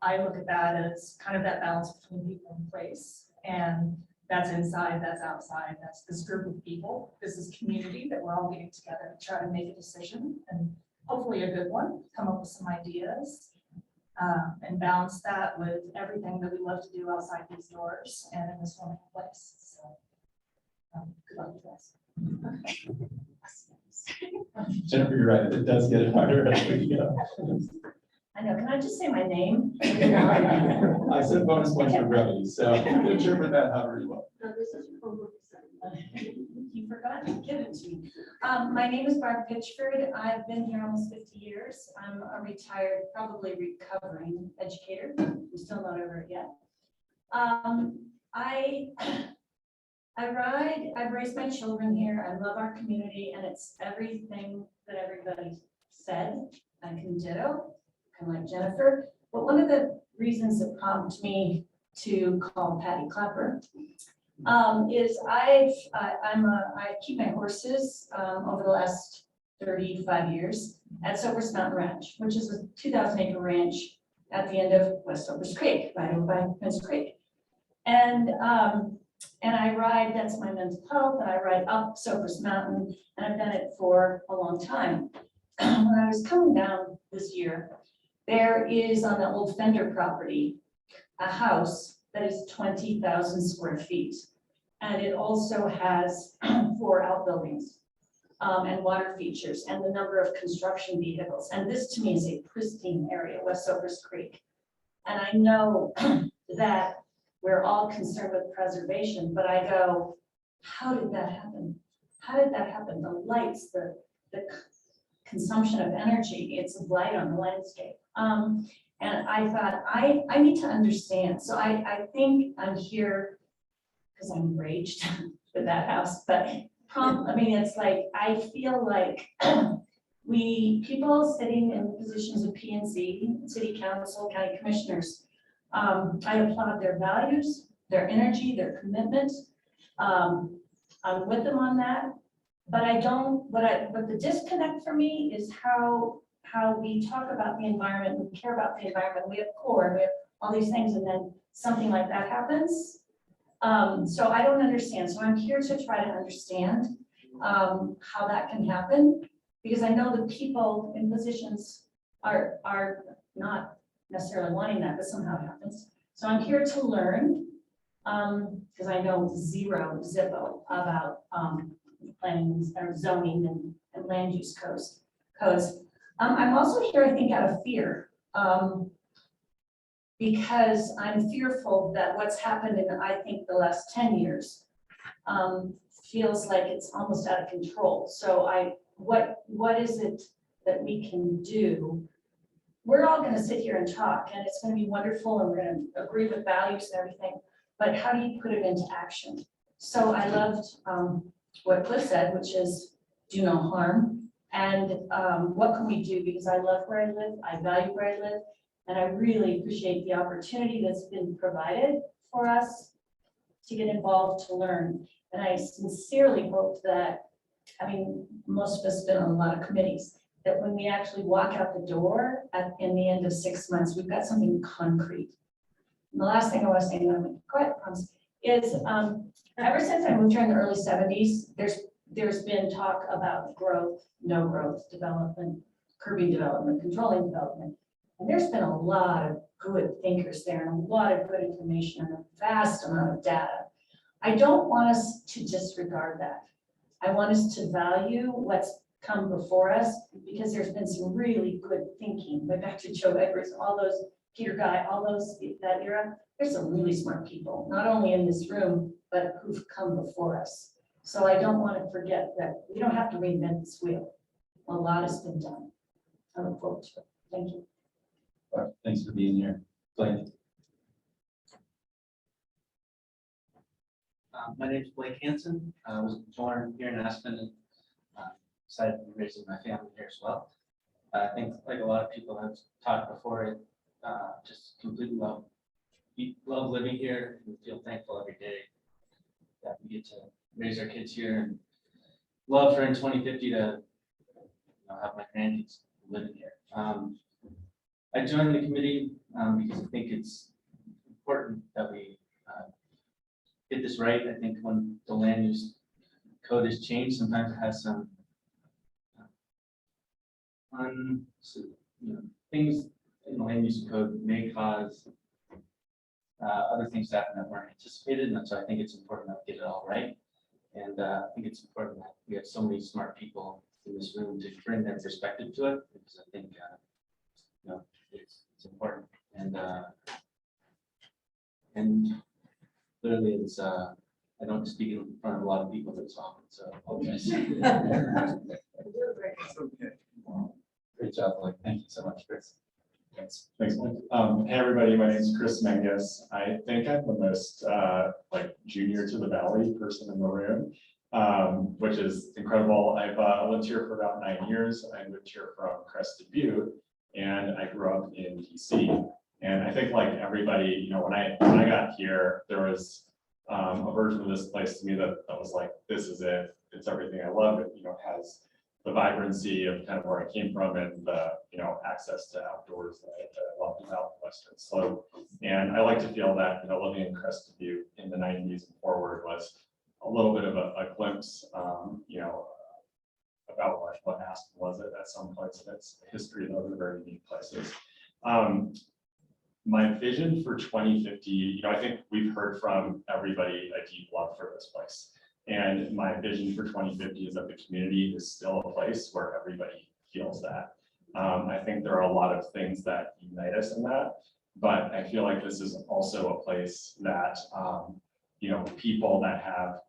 I look at that as kind of that balance between people and place, and that's inside, that's outside, that's this group of people. This is community that we're all getting together to try to make a decision, and hopefully a good one, come up with some ideas, and balance that with everything that we love to do outside these doors and in this wonderful place. So good luck, you guys. Jennifer, you're right. It does get harder as we go. I know, can I just say my name? I said bonus points for brevity, so interpret that however you want. No, this is homework assignment. You forgot to give it to me. My name is Barb Pitchford. I've been here almost 50 years. I'm a retired, probably recovering educator. I'm still not over it yet. I've raised my children here. I love our community, and it's everything that everybody said. I can ditto, kind of like Jennifer. But one of the reasons that prompted me to call Patty Clapper is I keep my horses over the last 35 years at Soapers Mountain Ranch, which is a 2,000 acre ranch at the end of West Soapers Creek, right over by Prince Creek. And I ride, that's my mental health, and I ride up Soapers Mountain, and I've done it for a long time. When I was coming down this year, there is on the old Fender property, a house that is 20,000 square feet. And it also has 4 outbuildings and water features and the number of construction vehicles. And this to me is a pristine area, West Soapers Creek. And I know that we're all concerned with preservation, but I go, how did that happen? How did that happen? The lights, the consumption of energy, it's light on the landscape. And I thought, I need to understand. So I think I'm here because I'm enraged with that house, but I mean, it's like, I feel like people sitting in positions of P&Z, city council, county commissioners, I applaud their values, their energy, their commitment. I'm with them on that, but but the disconnect for me is how we talk about the environment, we care about the environment, we have core, we have all these things, and then something like that happens. So I don't understand. So I'm here to try to understand how that can happen, because I know the people in positions are not necessarily wanting that, but somehow it happens. So I'm here to learn, because I know zero zippo about planning or zoning and land use codes. I'm also here, I think, out of fear, because I'm fearful that what's happened in, I think, the last 10 years feels like it's almost out of control. So what is it that we can do? We're all going to sit here and talk, and it's going to be wonderful, and we're going to agree with values and everything, but how do you put it into action? So I loved what Cliff said, which is do no harm. And what can we do? Because I love where I live, I value where I live, and I really appreciate the opportunity that's been provided for us to get involved, to learn. And I sincerely hope that, I mean, most of us have been on a lot of committees, that when we actually walk out the door in the end of 6 months, we've got something concrete. And the last thing I want to say, and I'm going to quiet, promise, is ever since I moved here in the early 70s, there's been talk about growth, no growth, development, curbing development, controlling development. And there's been a lot of good thinkers there and a lot of good information and a vast amount of data. I don't want us to disregard that. I want us to value what's come before us, because there's been some really good thinking, like back to Joe Edwards, all those, Peter Guy, all those, that era. There's some really smart people, not only in this room, but who've come before us. So I don't want to forget that we don't have to reinvent this wheel. A lot has been done. I look forward to it. Thank you. All right, thanks for being here. Blake. My name is Blake Hanson. I was born here in Aspen and decided to be raising my family here as well. I think, like a lot of people have talked before, just completely love living here and feel thankful every day that we get to raise our kids here, and love for in 2050 to have my grandkids living here. I joined the committee because I think it's important that we get this right. I think when the land use code is changed, sometimes it has some things in the land use code may cause other things to happen that weren't anticipated, and so I think it's important that we get it all right. And I think it's important that we have so many smart people in this room to bring their perspective to it, because I think it's important. And clearly it's, I don't speak in front of a lot of people this often, so I apologize. Great job, Blake. Thank you so much, Chris. Thanks. Mike. Hey, everybody, my name is Chris Mengis. I think I'm the most like junior to the Valley person in the room, which is incredible. I've lived here for about 9 years. I moved here from Crested Butte, and I grew up in DC. And I think like everybody, you know, when I got here, there was a version of this place to me that was like, this is it. It's everything I love. It, you know, has the vibrancy of kind of where I came from and the, you know, access to outdoors that I loved about the Western Slope. And I like to feel that, you know, living in Crested Butte in the 90s and forward was a little bit of a glimpse, you know, about what Aspen was at some points in its history. Those are very unique places. My vision for 2050, you know, I think we've heard from everybody a deep love for this place. And my vision for 2050 is that the community is still a place where everybody feels that. I think there are a lot of things that unite us in that, but I feel like this is also a place that, you know, people that have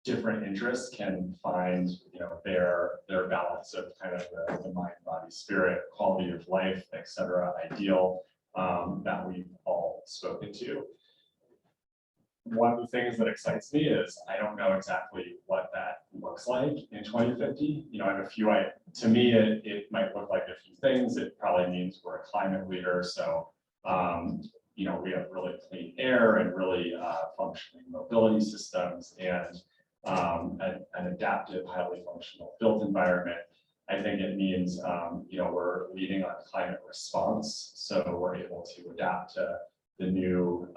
different interests can find, you know, their balance of kind of the mind, body, spirit, quality of life, et cetera, ideal that we've all spoken to. One of the things that excites me is I don't know exactly what that looks like in 2050. You know, I have a few, to me, it might look like a few things. It probably means we're a climate leader. So, you know, we have really clean air and really functioning mobility systems and an adaptive, highly functional built environment. I think it means, you know, we're leading on climate response. So we're able to adapt to the new,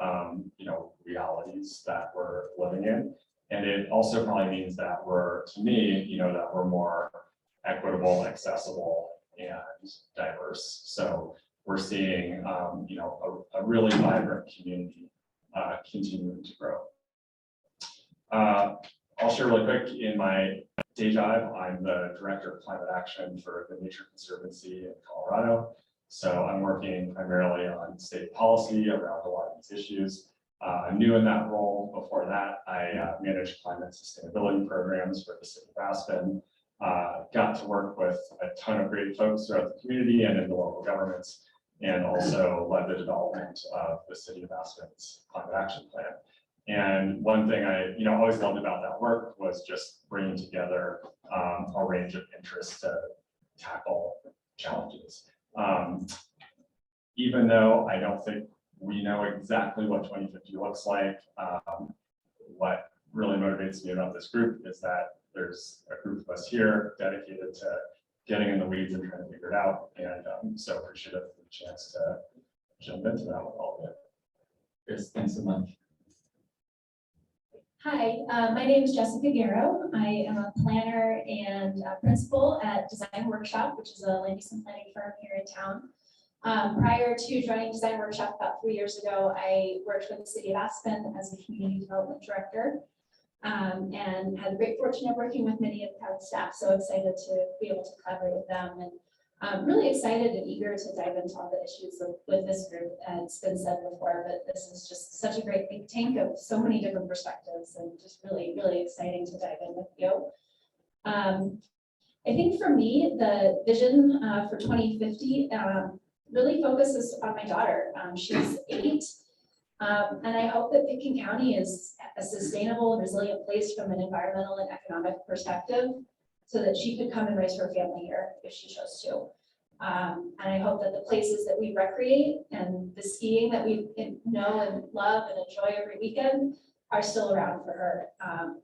you know, realities that we're living in. And it also probably means that we're, to me, you know, that we're more equitable, accessible, and diverse. So we're seeing, you know, a really vibrant community continuing to grow. I'll share really quick, in my day job, I'm the Director of Climate Action for the Nature Conservancy in Colorado. So I'm working primarily on state policy around a lot of these issues. I'm new in that role. Before that, I managed climate sustainability programs for the city of Aspen. Got to work with a ton of great folks throughout the community and in the local governments, and also led the development of the city of Aspen's climate action plan. And one thing I, you know, always loved about that work was just bringing together a range of interests to tackle challenges. Even though I don't think we know exactly what 2050 looks like, what really motivates me about this group is that there's a group of us here dedicated to getting in the weeds and trying to figure it out. And I'm so appreciative of the chance to jump into that with all of it. Chris, thanks so much. Hi, my name is Jessica Guerrero. I am a planner and a principal at Design Workshop, which is a land use and planning firm here in town. Prior to joining Design Workshop about 3 years ago, I worked with the city of Aspen as a community development director, and had the great fortune of working with many of the town staff. So excited to be able to collaborate with them, and really excited and eager to dive into all the issues with this group. And it's been said before, but this is just such a great think tank of so many different perspectives, and just really, really exciting to dive in with you. I think for me, the vision for 2050 really focuses on my daughter. She's 8, and I hope that Pitkin County is a sustainable and resilient place from an environmental and economic perspective, so that she could come and raise her family here if she chose to. And I hope that the places that we recreate and the skiing that we know and love and enjoy every weekend are still around for her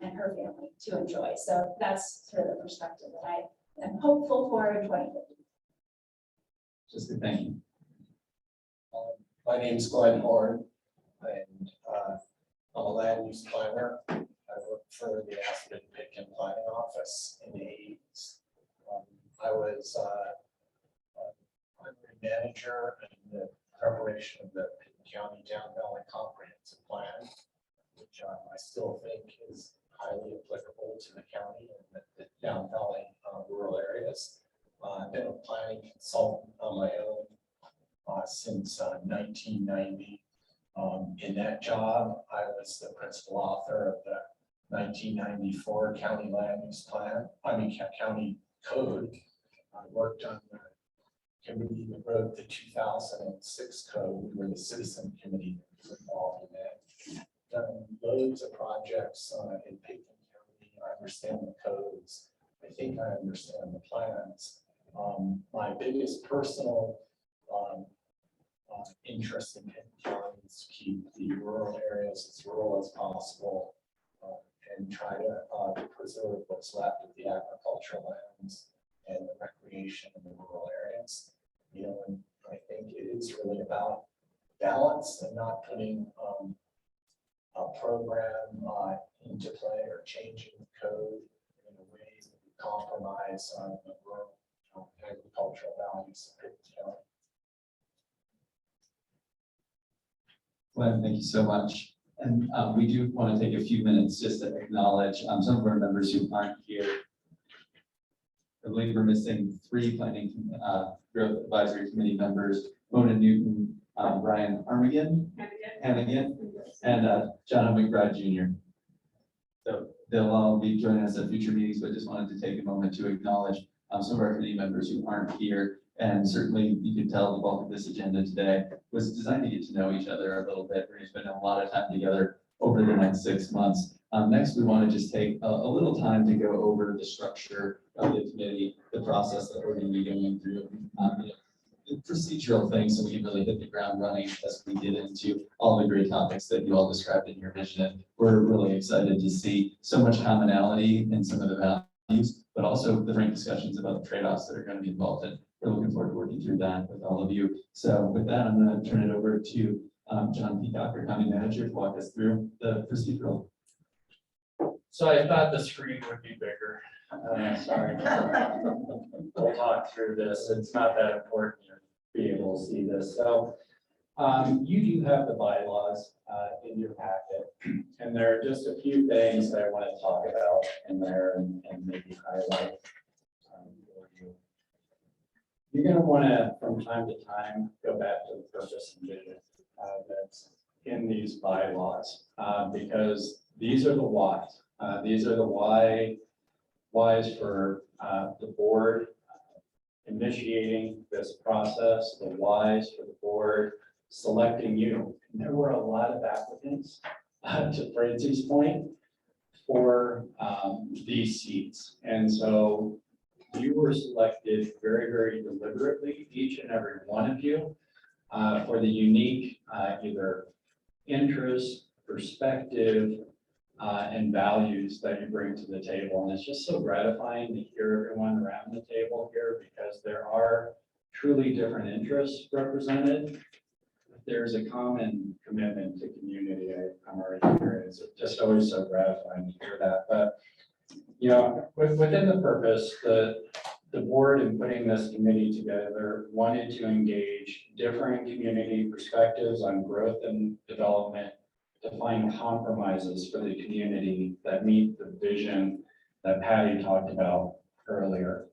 and her family to enjoy. So that's sort of the perspective that I am hopeful for in 2050. Just a thank you. My name is Glenn Horn, and I'm a land use planner. I work for the Aspen Pitkin Planning Office in the 80s. I was primary manager in the preparation of the Pitkin County Down Valley Comprehensive Plan, which I still think is highly applicable to the county and the Down Valley rural areas. I've been a planning consultant on my own since 1990. In that job, I was the principal author of the 1994 county land use plan, county code. I worked on the committee that wrote the 2006 code. We were the citizen committee that was involved in that. Done loads of projects in Pickens County. I understand the codes. I think I understand the plans. My biggest personal interest in Pickens County is to keep the rural areas as rural as possible and try to preserve what's left of the agricultural lands and the recreation in the rural areas. You know, and I think it is really about balance and not putting a program into play or changing the code in a way that would compromise on the rural agricultural values of Pickens County. Glenn, thank you so much. And we do want to take a few minutes just to acknowledge some of our members who aren't here. I believe we're missing 3 planning growth advisory committee members: Mona Newton, Brian Hannigan, and John McBride Jr. So they'll all be joining us at future meetings, but just wanted to take a moment to acknowledge some of our committee members who aren't here. And certainly you can tell the bulk of this agenda today was designed to get to know each other a little bit. We're going to spend a lot of time together over the next 6 months. Next, we want to just take a little time to go over the structure of the committee, the process that we're going to be going through, the procedural things, so we can really hit the ground running as we get into all the great topics that you all described in your vision. We're really excited to see so much commonality in some of the values, but also the frank discussions about the trade-offs that are going to be involved in. We're looking forward to working through that with all of you. So with that, I'm going to turn it over to John Peacock, our county manager, to walk us through the procedural. So I thought the screen would be bigger. Sorry. We'll talk through this. It's not that important to be able to see this. So you do have the bylaws in your packet, and there are just a few things that I want to talk about in there and maybe highlight for you. You're going to want to, from time to time, go back to the purpose and vision that's in these bylaws, because these are the whys. These are the whys for the board initiating this process, the whys for the board selecting you. And there were a lot of applicants, to Francie's point, for these seats. And so you were selected very, very deliberately, each and every one of you, for the unique either interest, perspective, and values that you bring to the table. And it's just so gratifying to hear everyone around the table here, because there are truly different interests represented. There's a common commitment to community. I'm already hearing it's just always so gratifying to hear that. But you know, within the purpose, the board in putting this committee together wanted to engage differing community perspectives on growth and development, to find compromises for the community that meet the vision that Patty talked about earlier.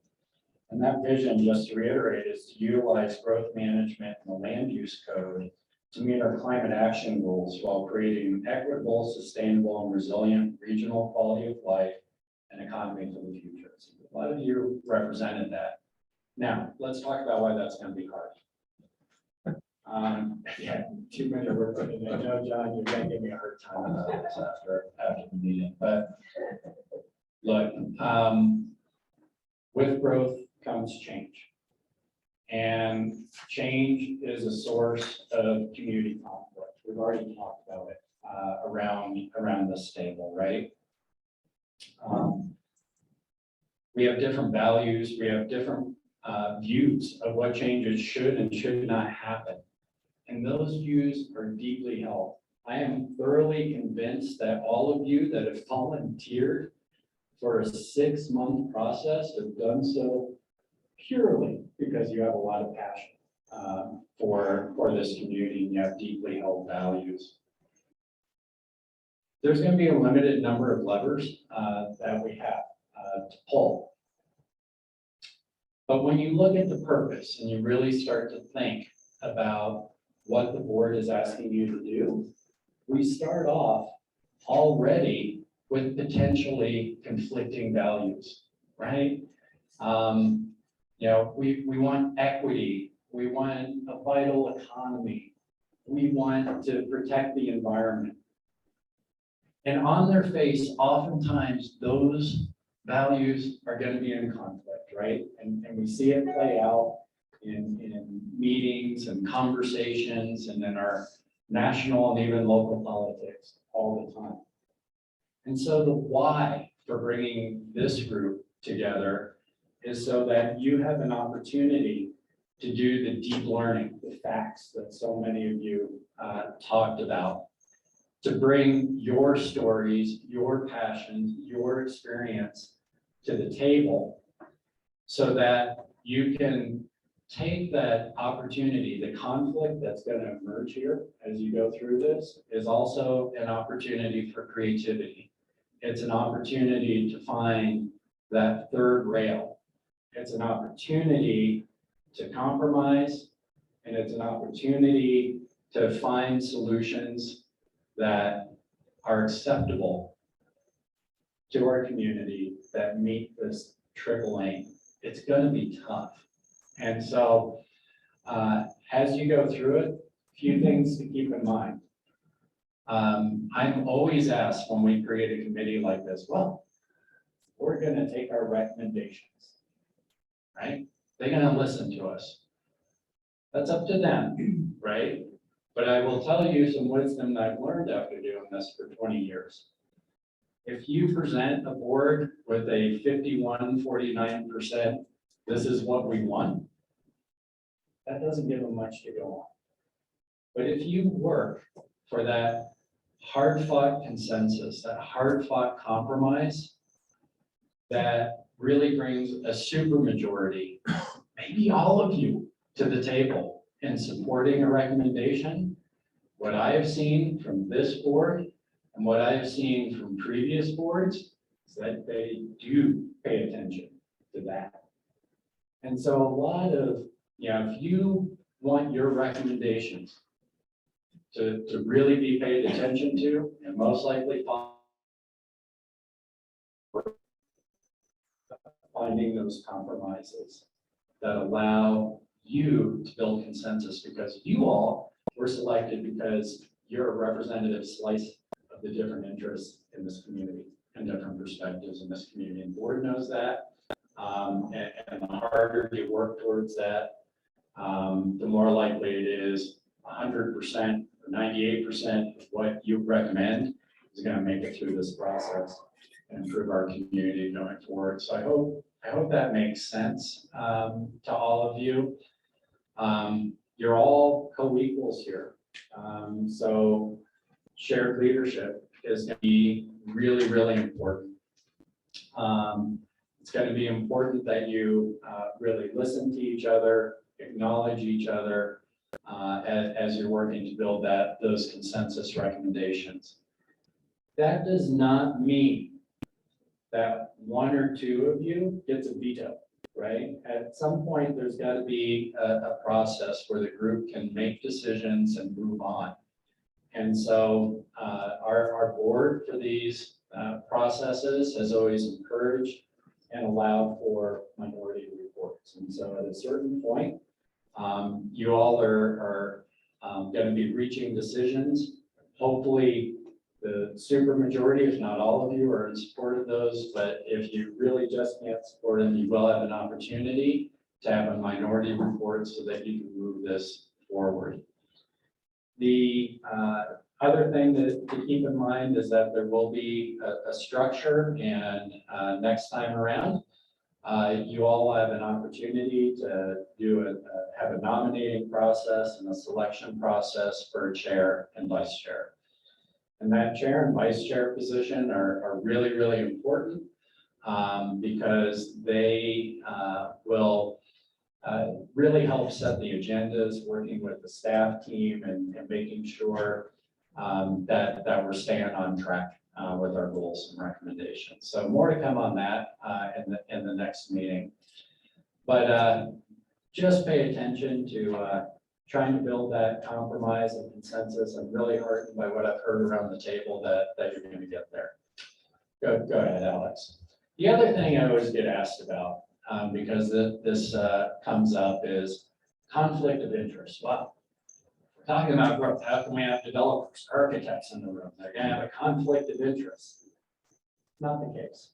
And that vision, just to reiterate, is to utilize growth management and the land use code to meet our climate action goals while creating an equitable, sustainable, and resilient regional quality of life and economy for the future. So a lot of you represented that. Now, let's talk about why that's going to be hard. Yeah, too many were putting in. No, John, you're going to give me a hard time about this after the meeting. But look, with growth comes change. And change is a source of community conflict. We've already talked about it around this table, right? We have different values. We have different views of what changes should and should not happen. And those views are deeply held. I am thoroughly convinced that all of you that have volunteered for a 6-month process have done so purely because you have a lot of passion for this community and you have deeply held values. There's going to be a limited number of levers that we have to pull. But when you look at the purpose and you really start to think about what the board is asking you to do, we start off already with potentially conflicting values, right? We want equity, we want a vital economy, we want to protect the environment. And on their face, oftentimes those values are going to be in conflict, right? And we see it play out in meetings and conversations and in our national and even local politics all the time. And so the why for bringing this group together is so that you have an opportunity to do the deep learning, the facts that so many of you talked about, to bring your stories, your passions, your experience to the table so that you can take that opportunity. The conflict that's going to emerge here as you go through this is also an opportunity for creativity. It's an opportunity to find that third rail. It's an opportunity to compromise, and it's an opportunity to find solutions that are acceptable to our community that meet this triple aim. It's going to be tough. And so as you go through it, a few things to keep in mind. I'm always asked when we create a committee like this, well, we're going to take our recommendations, right? They're going to listen to us. That's up to them, right? But I will tell you some wisdom that I've learned after doing this for 20 years. If you present a board with a 51-49%, this is what we want, that doesn't give them much to go on. But if you work for that hard-fought consensus, that hard-fought compromise, that really brings a supermajority, maybe all of you, to the table in supporting a recommendation, what I have seen from this board and what I have seen from previous boards is that they do pay attention to that. And so a lot of, if you want your recommendations to really be paid attention to, and most likely finding those compromises that allow you to build consensus, because you all were selected because you're a representative slice of the different interests in this community and different perspectives in this community. And the board knows that. And the harder you work towards that, the more likely it is 100% or 98% of what you recommend is going to make it through this process and improve our community going forward. So I hope that makes sense to all of you. You're all co-equals here. So shared leadership is going to be really, really important. It's going to be important that you really listen to each other, acknowledge each other as you're working to build those consensus recommendations. That does not mean that one or two of you gets a veto, right? At some point, there's got to be a process where the group can make decisions and move on. And so our board for these processes has always encouraged and allowed for minority reports. And so at a certain point, you all are going to be reaching decisions. Hopefully the supermajority, if not all of you, are in support of those. But if you really just can't support them, you will have an opportunity to have a minority report so that you can move this forward. The other thing to keep in mind is that there will be a structure, and next time around, you all have an opportunity to have a nominating process and a selection process for a chair and vice chair. And that chair and vice chair position are really, really important because they will really help set the agendas, working with the staff team and making sure that we're staying on track with our goals and recommendations. So more to come on that in the next meeting. But just pay attention to trying to build that compromise and consensus. I'm really heartened by what I've heard around the table that you're going to get there. Go ahead, Alex. The other thing I always get asked about, because this comes up, is conflict of interest. Well, we're talking about growth. How can we have developers, architects in the room? They're going to have a conflict of interest. Not the case.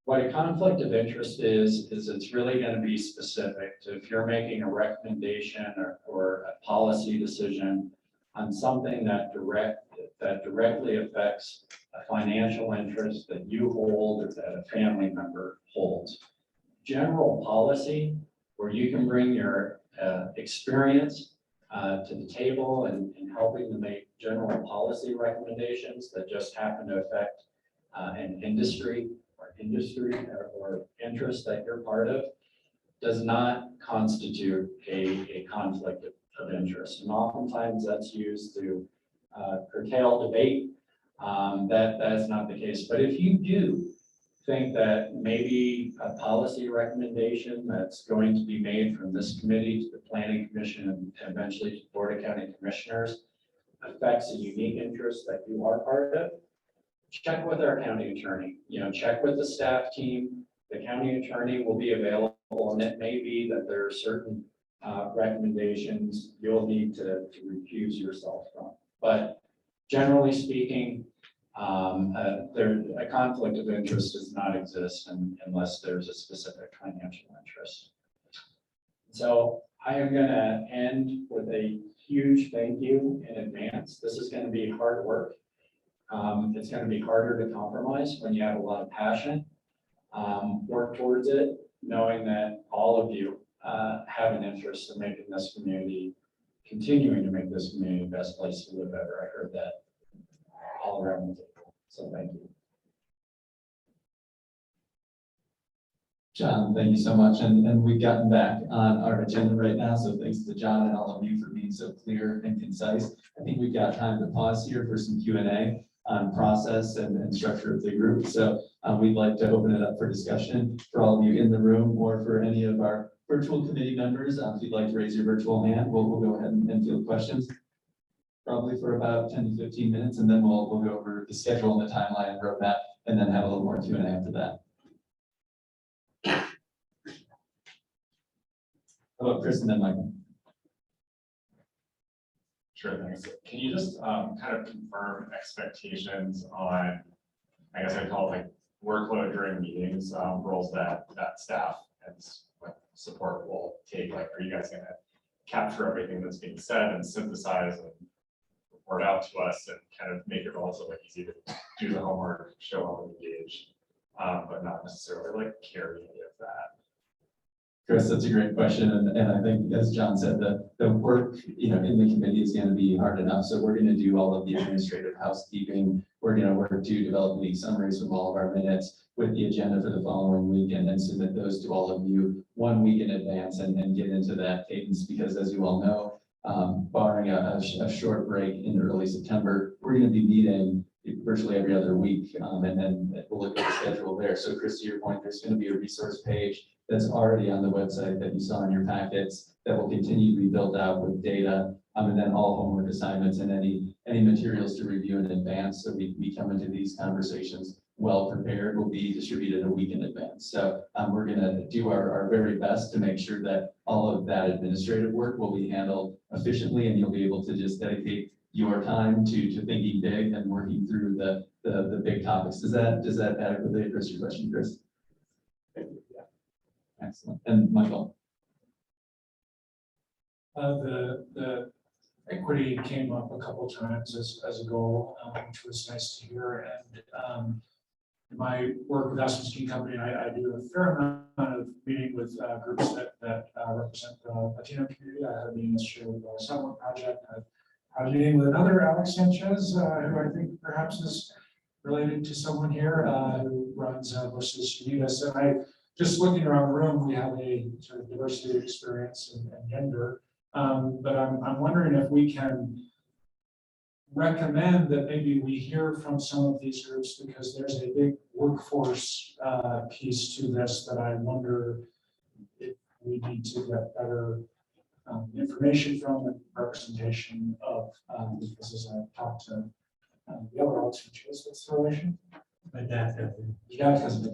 What a conflict of interest is it's really going to be specific to if you're making a recommendation or a policy decision on something that directly affects a financial interest that you hold or that a family member holds. General policy, where you can bring your experience to the table and helping to make general policy recommendations that just happen to affect an industry or interest that you're part of, does not constitute a conflict of interest. And oftentimes that's used to curtail debate. That is not the case. But if you do think that maybe a policy recommendation that's going to be made from this committee to the Planning Commission and eventually to the Board of County Commissioners affects a unique interest that you are part of, check with our county attorney, check with the staff team. The county attorney will be available, and it may be that there are certain recommendations you'll need to recuse yourself from. But generally speaking, a conflict of interest does not exist unless there's a specific financial interest. So I am going to end with a huge thank you in advance. This is going to be hard work. It's going to be harder to compromise when you have a lot of passion. Work towards it, knowing that all of you have an interest in making this community, continuing to make this community the best place to live ever. I heard that all around the table. So thank you. John, thank you so much. And we've gotten back on our agenda right now. So thanks to John and all of you for being so clear and concise. I think we've got time to pause here for some Q&A on process and structure of the group. So we'd like to open it up for discussion for all of you in the room or for any of our virtual committee members. If you'd like to raise your virtual hand, we'll go ahead and field questions. Probably for about 10 to 15 minutes, and then we'll go over the schedule and the timeline and roadmap, and then have a little more Q&A after that. How about Chris and then Michael? Sure, thanks. Can you just kind of confirm expectations on, I guess I'd call it like workload during meetings, roles that staff and support will take? Like, are you guys going to capture everything that's being said and synthesize and report out to us and kind of make it relatively easy to do the homework, show up and engage, but not necessarily like carry any of that? Chris, that's a great question. And I think, as John said, the work, in the committee is going to be hard enough. So we're going to do all of the administrative housekeeping. We're going to work to develop the summaries from all of our minutes with the agenda for the following week, and then submit those to all of you 1 week in advance and get into that cadence. Because as you all know, barring a short break in early September, we're going to be meeting virtually every other week. And then we'll look at the schedule there. So Chris, to your point, there's going to be a resource page that's already on the website that you saw in your packets that will continue to be built out with data, and then all homework assignments and any materials to review in advance. So we come into these conversations well prepared, will be distributed a week in advance. So we're going to do our very best to make sure that all of that administrative work will be handled efficiently, and you'll be able to just dedicate your time to thinking big and working through the big topics. Does that adequately address your question, Chris? Excellent. And Michael? The equity came up a couple times as a goal, which was nice to hear. And in my work with Aspen Ski Company, I do a fair amount of meeting with groups that represent the Latino community. I had a meeting this year with the Sunwood Project. I had a meeting with another Alex Sanchez, who I think perhaps is related to someone here who runs Versus Unidas. And just looking around the room, we have a sort of diversity of experience and gender. But I'm wondering if we can recommend that maybe we hear from some of these groups, because there's a big workforce piece to this that I wonder if we need to get better information from and representation of, because as I talked to the overall teachers with relation. My dad, Yeah, because of the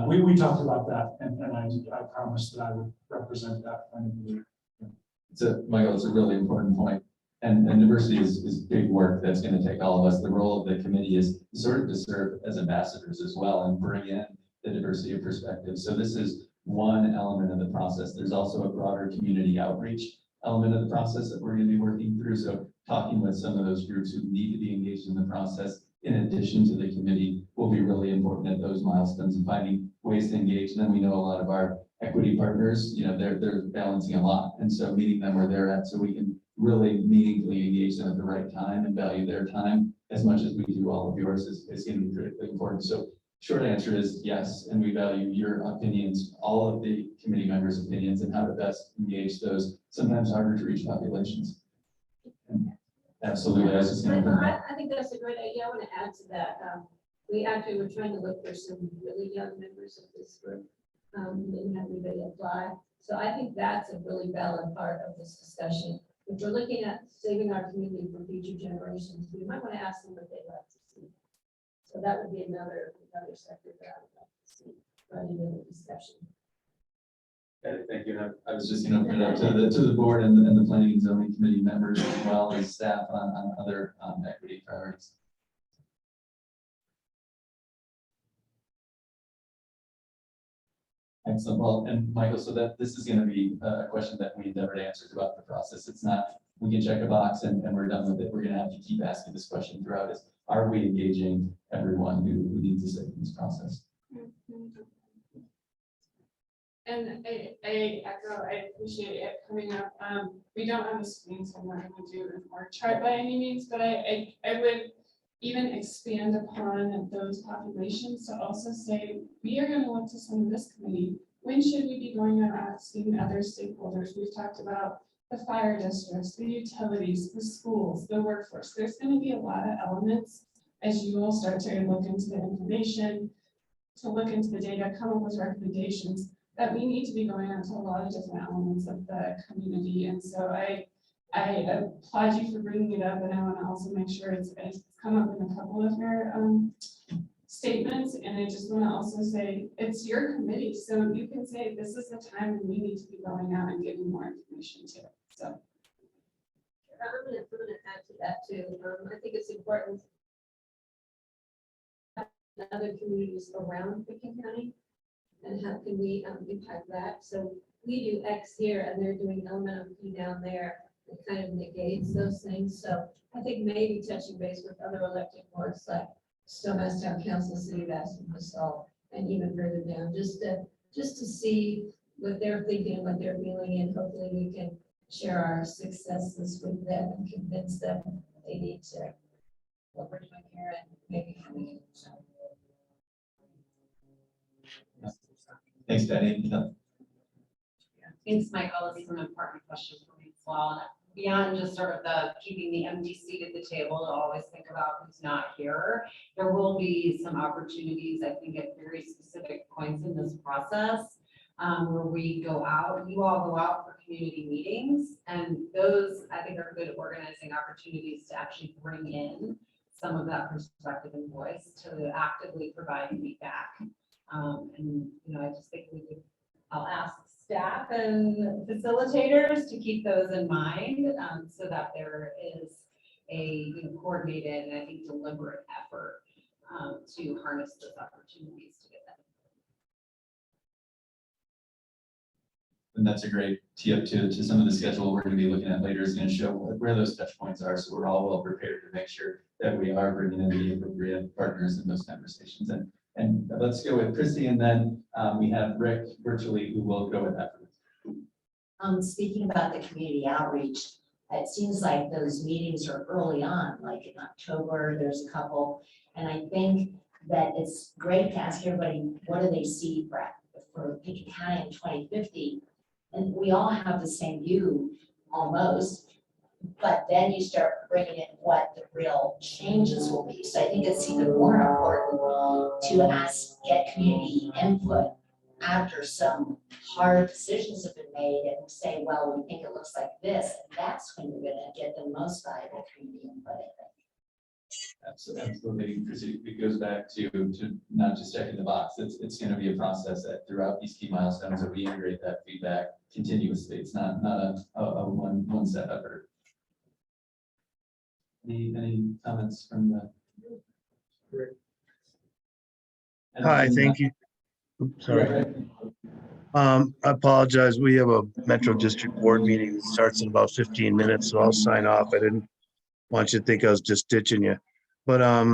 we talked about that, and I promised that I would represent that kind of view. So, Michael, it's a really important point. And diversity is big work that's going to take all of us. The role of the committee is sort of to serve as ambassadors as well and bring in the diversity of perspectives. So this is one element of the process. There's also a broader community outreach element of the process that we're going to be working through. So talking with some of those groups who need to be engaged in the process in addition to the committee will be really important at those milestones and finding ways to engage. And then we know a lot of our equity partners, they're balancing a lot. And so meeting them where they're at so we can really meaningfully engage them at the right time and value their time as much as we do all of yours is going to be critically important. So short answer is yes, and we value your opinions, all of the committee members' opinions, and how to best engage those sometimes harder to reach populations. Absolutely. I was just going to. I think that's a great idea. I want to add to that. We actually were trying to look for some really young members of this group. We didn't have anybody apply. So I think that's a really valid part of this discussion. If we're looking at saving our community for future generations, we might want to ask them what they'd like to see. So that would be another sector that I would like to see running in the discussion. Okay, thank you. I was just going to open it up to the board and the planning and zoning committee members as well as staff on other equity priorities. Excellent. Well, and Michael, so that this is going to be a question that we endeavor to answer throughout the process. It's not, we can check a box and we're done with it. We're going to have to keep asking this question throughout is, are we engaging everyone who needs to say in this process? And I echo, I appreciate it coming up. We don't have a screen, so I'm not going to do an org chart by any means, but I would even expand upon those populations to also say, we are going to look to some of this committee. When should we be going out asking other stakeholders? We've talked about the fire districts, the utilities, the schools, the workforce. There's going to be a lot of elements as you will start to look into the information, to look into the data, come up with recommendations that we need to be going out to a lot of different elements of the community. And so I applaud you for bringing it up, and I want to also make sure it's come up in a couple of your statements. And I just want to also say it's your committee, so you can say this is the time when we need to be going out and getting more information to it. So I'm going to add to that too. I think it's important that other communities around Pickens County, and how can we impact that? So we do X here, and they're doing element of P down there. It kind of negates those things. So I think maybe touching base with other elected boards like Stonehouse Council, City of Aspen, Basalt, and even further down, just to see what they're thinking and what they're feeling, and hopefully we can share our successes with them and convince them they need to what we're doing here and maybe how we can. Thanks, Betty. Thanks, Michael. This is an important question for me as well. And beyond just sort of the keeping the empty seat at the table to always think about who's not here, there will be some opportunities, I think, at very specific points in this process where we go out, you all go out for community meetings, and those I think are good organizing opportunities to actually bring in some of that perspective and voice to actively provide feedback. And I just think I'll ask staff and facilitators to keep those in mind so that there is a coordinated and I think deliberate effort to harness those opportunities to get that. And that's a great tee up to some of the schedule we're going to be looking at later is going to show where those touch points are. So we're all well prepared to make sure that we are bringing in the appropriate partners in those conversations. And let's go with Christy, and then we have Rick virtually who will go with afterwards. Speaking about the community outreach, it seems like those meetings are early on, like in October, there's a couple. And I think that it's great to ask everybody, what do they see for Pickens County in 2050? And we all have the same view almost. But then you start bringing in what the real changes will be. So I think it's even more important to get community input after some hard decisions have been made and say, well, we think it looks like this, and that's when you're gonna get the most valuable community input, I think. Absolutely, because it goes back to not just checking the box. It's going to be a process that throughout these key milestones that we integrate that feedback continuously. It's not a one step effort. Any comments from the? Hi, thank you. Oops, sorry. I apologize. We have a Metro District Board meeting that starts in about 15 minutes, so I'll sign off. I didn't want you to think I was just ditching you. But I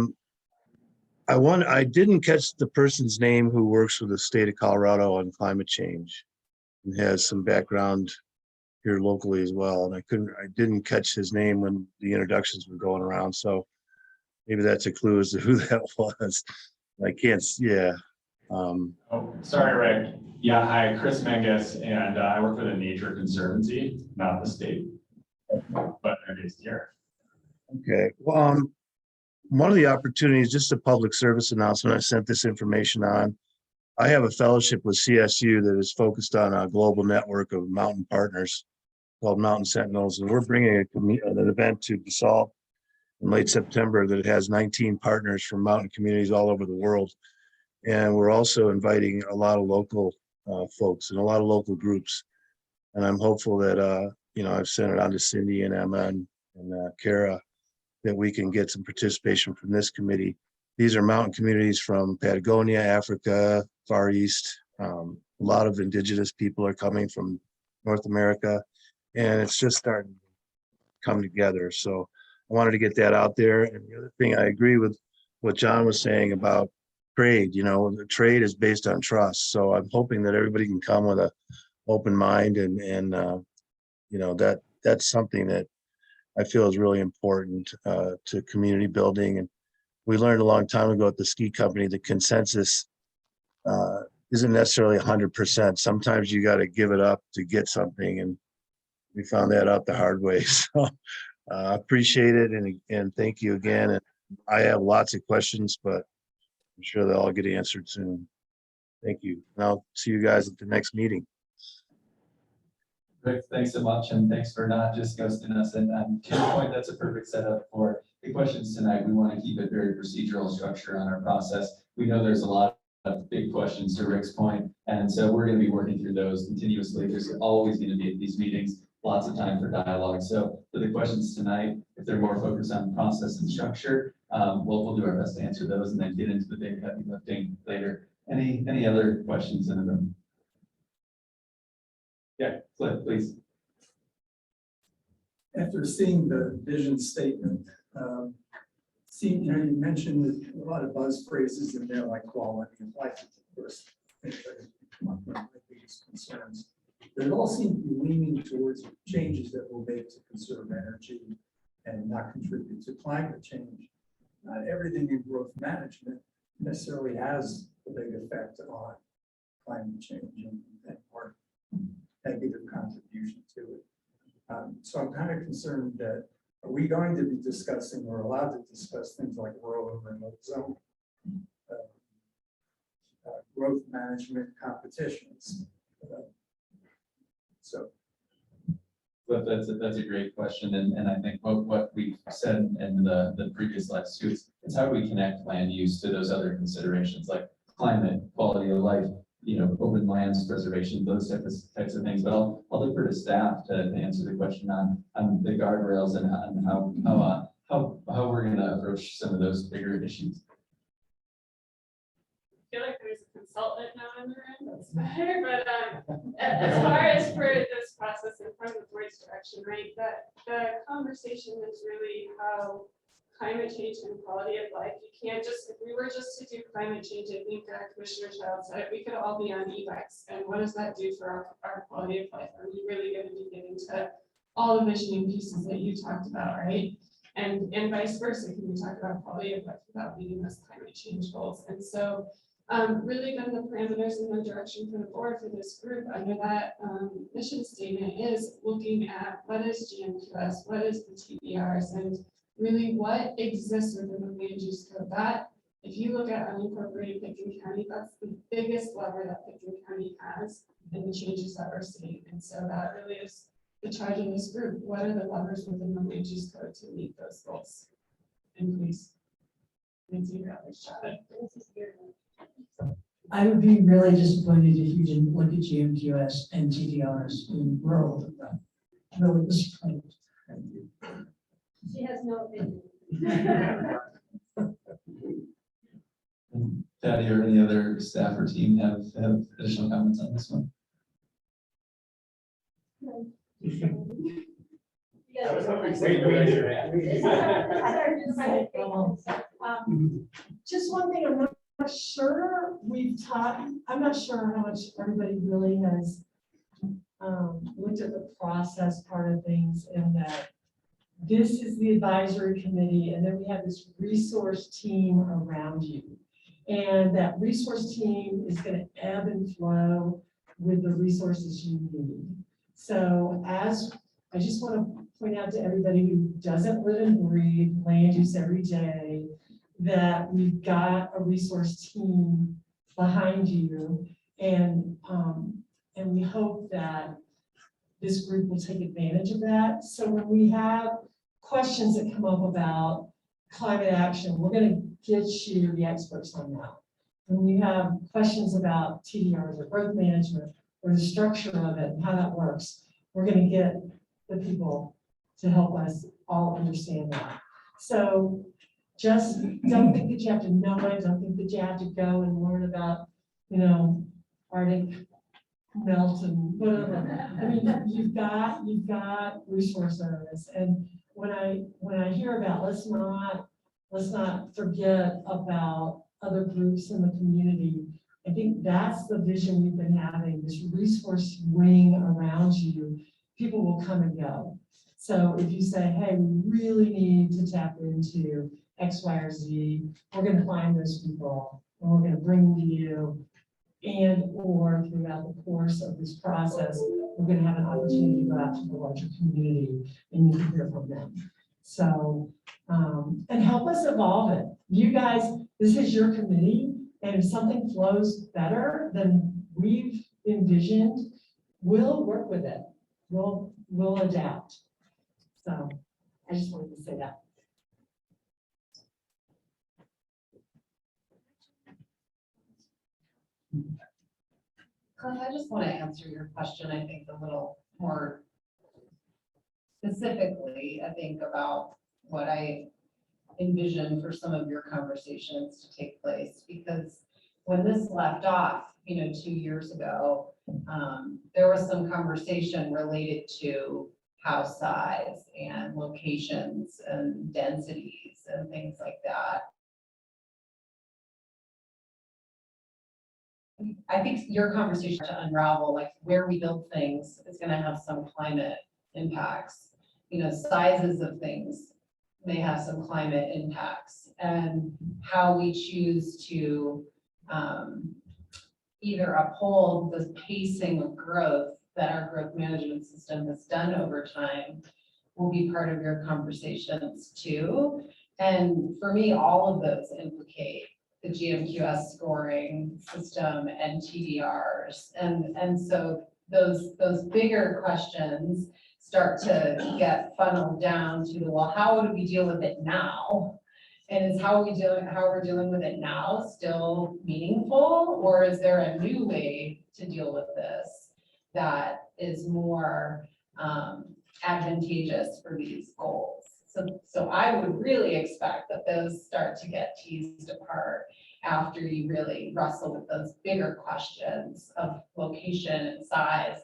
didn't catch the person's name who works with the state of Colorado on climate change and has some background here locally as well. And I didn't catch his name when the introductions were going around. So maybe that's a clue as to who that was. I can't, yeah. Oh, sorry, Rick. Yeah, hi, Chris Mengis, and I work for the Nature Conservancy, not the state, but I'm based here. Okay, well, one of the opportunities, just a public service announcement, I sent this information on. I have a fellowship with CSU that is focused on a global network of mountain partners called Mountain Sentinels, and we're bringing an event to BOCC in late September that has 19 partners from mountain communities all over the world. And we're also inviting a lot of local folks and a lot of local groups. And I'm hopeful that, I've sent it on to Cindy and Emma and Kara, that we can get some participation from this committee. These are mountain communities from Patagonia, Africa, Far East. A lot of indigenous people are coming from North America, and it's just starting to come together. So I wanted to get that out there. And the other thing, I agree with what John was saying about trade. The trade is based on trust. So I'm hoping that everybody can come with an open mind and that's something that I feel is really important to community building. And we learned a long time ago at the ski company, the consensus isn't necessarily 100%. Sometimes you got to give it up to get something. And we found that out the hard way. So I appreciate it. And thank you again. And I have lots of questions, but I'm sure they'll all get answered soon. Thank you. And I'll see you guys at the next meeting. Rick, thanks so much, and thanks for not just ghosting us. And to your point, that's a perfect setup for the questions tonight. We want to keep it very procedural structure on our process. We know there's a lot of big questions to Rick's point, and so we're going to be working through those continuously. There's always going to be at these meetings lots of time for dialogue. So for the questions tonight, if they're more focused on process and structure, we'll do our best to answer those and then get into the big heavy lifting later. Any other questions in the room? Yeah, Cliff, please. After seeing the vision statement, you mentioned a lot of buzz phrases in there like quality of life, of course, things that come up with my biggest concerns. They all seem to be leaning towards changes that will make to conserve energy and not contribute to climate change. Not everything in growth management necessarily has a big effect on climate change and or negative contribution to it. So I'm kind of concerned that are we going to be discussing or allowed to discuss things like rural and remote zone growth management competitions? But that's a great question, and I think what we've said in the previous slides too is it's how do we connect land use to those other considerations like climate, quality of life, open lands preservation, those types of things. But I'll defer to staff to answer the question on the guardrails and how we're going to approach some of those bigger issues. I feel like there's a consultant now in the room, that's better, but as far as for this process and from the voice direction, right, that the conversation is really how climate change and quality of life, you can't just, if we were just to do climate change, I think Commissioner Child said, we could all be on e-bikes, and what does that do for our quality of life? Are we really going to be getting to all the visioning pieces that you talked about, right? And vice versa, can we talk about quality of life without meeting those climate change goals? And so really then the parameters and the direction for the board for this group under that mission statement is looking at what is GMQS, what is the TBRs, and really what exists within the land use code. That if you look at unincorporated Pickens County, that's the biggest lever that Pickens County has in the changes that we're seeing. And so that really is the charge in this group. What are the levers within the land use code to meet those goals? And please. Nancy, you're I would be really disappointed if you didn't look at GMQS and TDRs in rural development. Really disappointed. She has no opinion. Patty or any other staff or team have additional comments on this one? I was hoping. Just one thing, I'm not sure I'm not sure how much everybody really has looked at the process part of things, and that this is the advisory committee, and then we have this resource team around you. And that resource team is going to ebb and flow with the resources you need. So I just want to point out to everybody who doesn't live and breathe land use every day, that we've got a resource team behind you, and we hope that this group will take advantage of that. So when we have questions that come up about climate action, we're going to get you the experts on that. When you have questions about TDRs or growth management or the structure of it and how that works, we're going to get the people to help us all understand that. So just don't think that you have to know it. Don't think that you have to go and learn about, Arctic melt and whatever. I mean, you've got resource areas. And when I hear about let's not forget about other groups in the community, I think that's the vision we've been having, this resource ring around you. People will come and go. So if you say, hey, we really need to tap into X, Y, or Z, we're going to find those people and we're going to bring them to you. And or throughout the course of this process, we're going to have an opportunity to go out to the larger community and you can hear from them. So, and help us evolve it. You guys, this is your committee, and if something flows better than we've envisioned, we'll work with it. We'll adapt. So I just wanted to say that. Cliff, I just want to answer your question, I think, a little more specifically, I think, about what I envision for some of your conversations to take place, because when this left off, 2 years ago, there was some conversation related to house size and locations and densities and things like that. I think your conversation to unravel, like where we build things is going to have some climate impacts. Sizes of things may have some climate impacts, and how we choose to either uphold the pacing of growth that our growth management system has done over time will be part of your conversations too. And for me, all of those implicate the GMQS scoring system and TDRs. And so those bigger questions start to get funneled down to, well, how do we deal with it now? And is how we're dealing with it now still meaningful, or is there a new way to deal with this that is more advantageous for these goals? So I would really expect that those start to get teased apart after you really wrestle with those bigger questions of location and size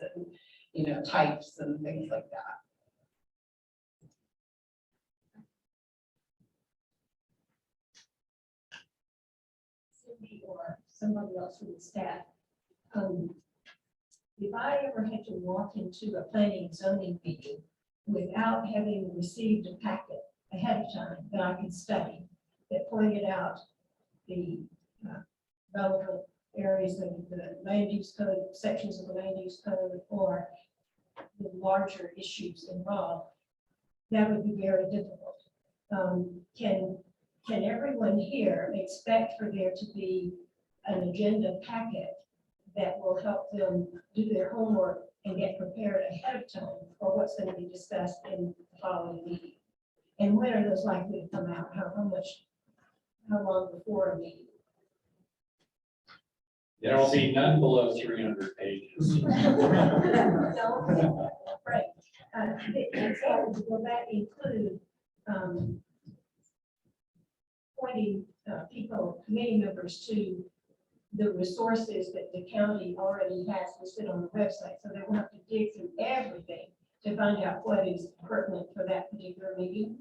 and types and things like that. Or somebody else from the staff. If I ever had to walk into a planning and zoning meeting without having received a packet ahead of time that I could study, that pointed out the relevant areas of the land use code, sections of the land use code, or the larger issues involved, that would be very difficult. can everyone here expect for there to be an agenda packet that will help them do their homework and get prepared ahead of time for what's going to be discussed in the following meeting? And when are those likely to come out? How long before a meeting? There will be none below 300 pages. No, right. So will that include pointing people, committee members to the resources that the county already has listed on the website, so they won't have to dig through everything to find out what is pertinent for that particular meeting?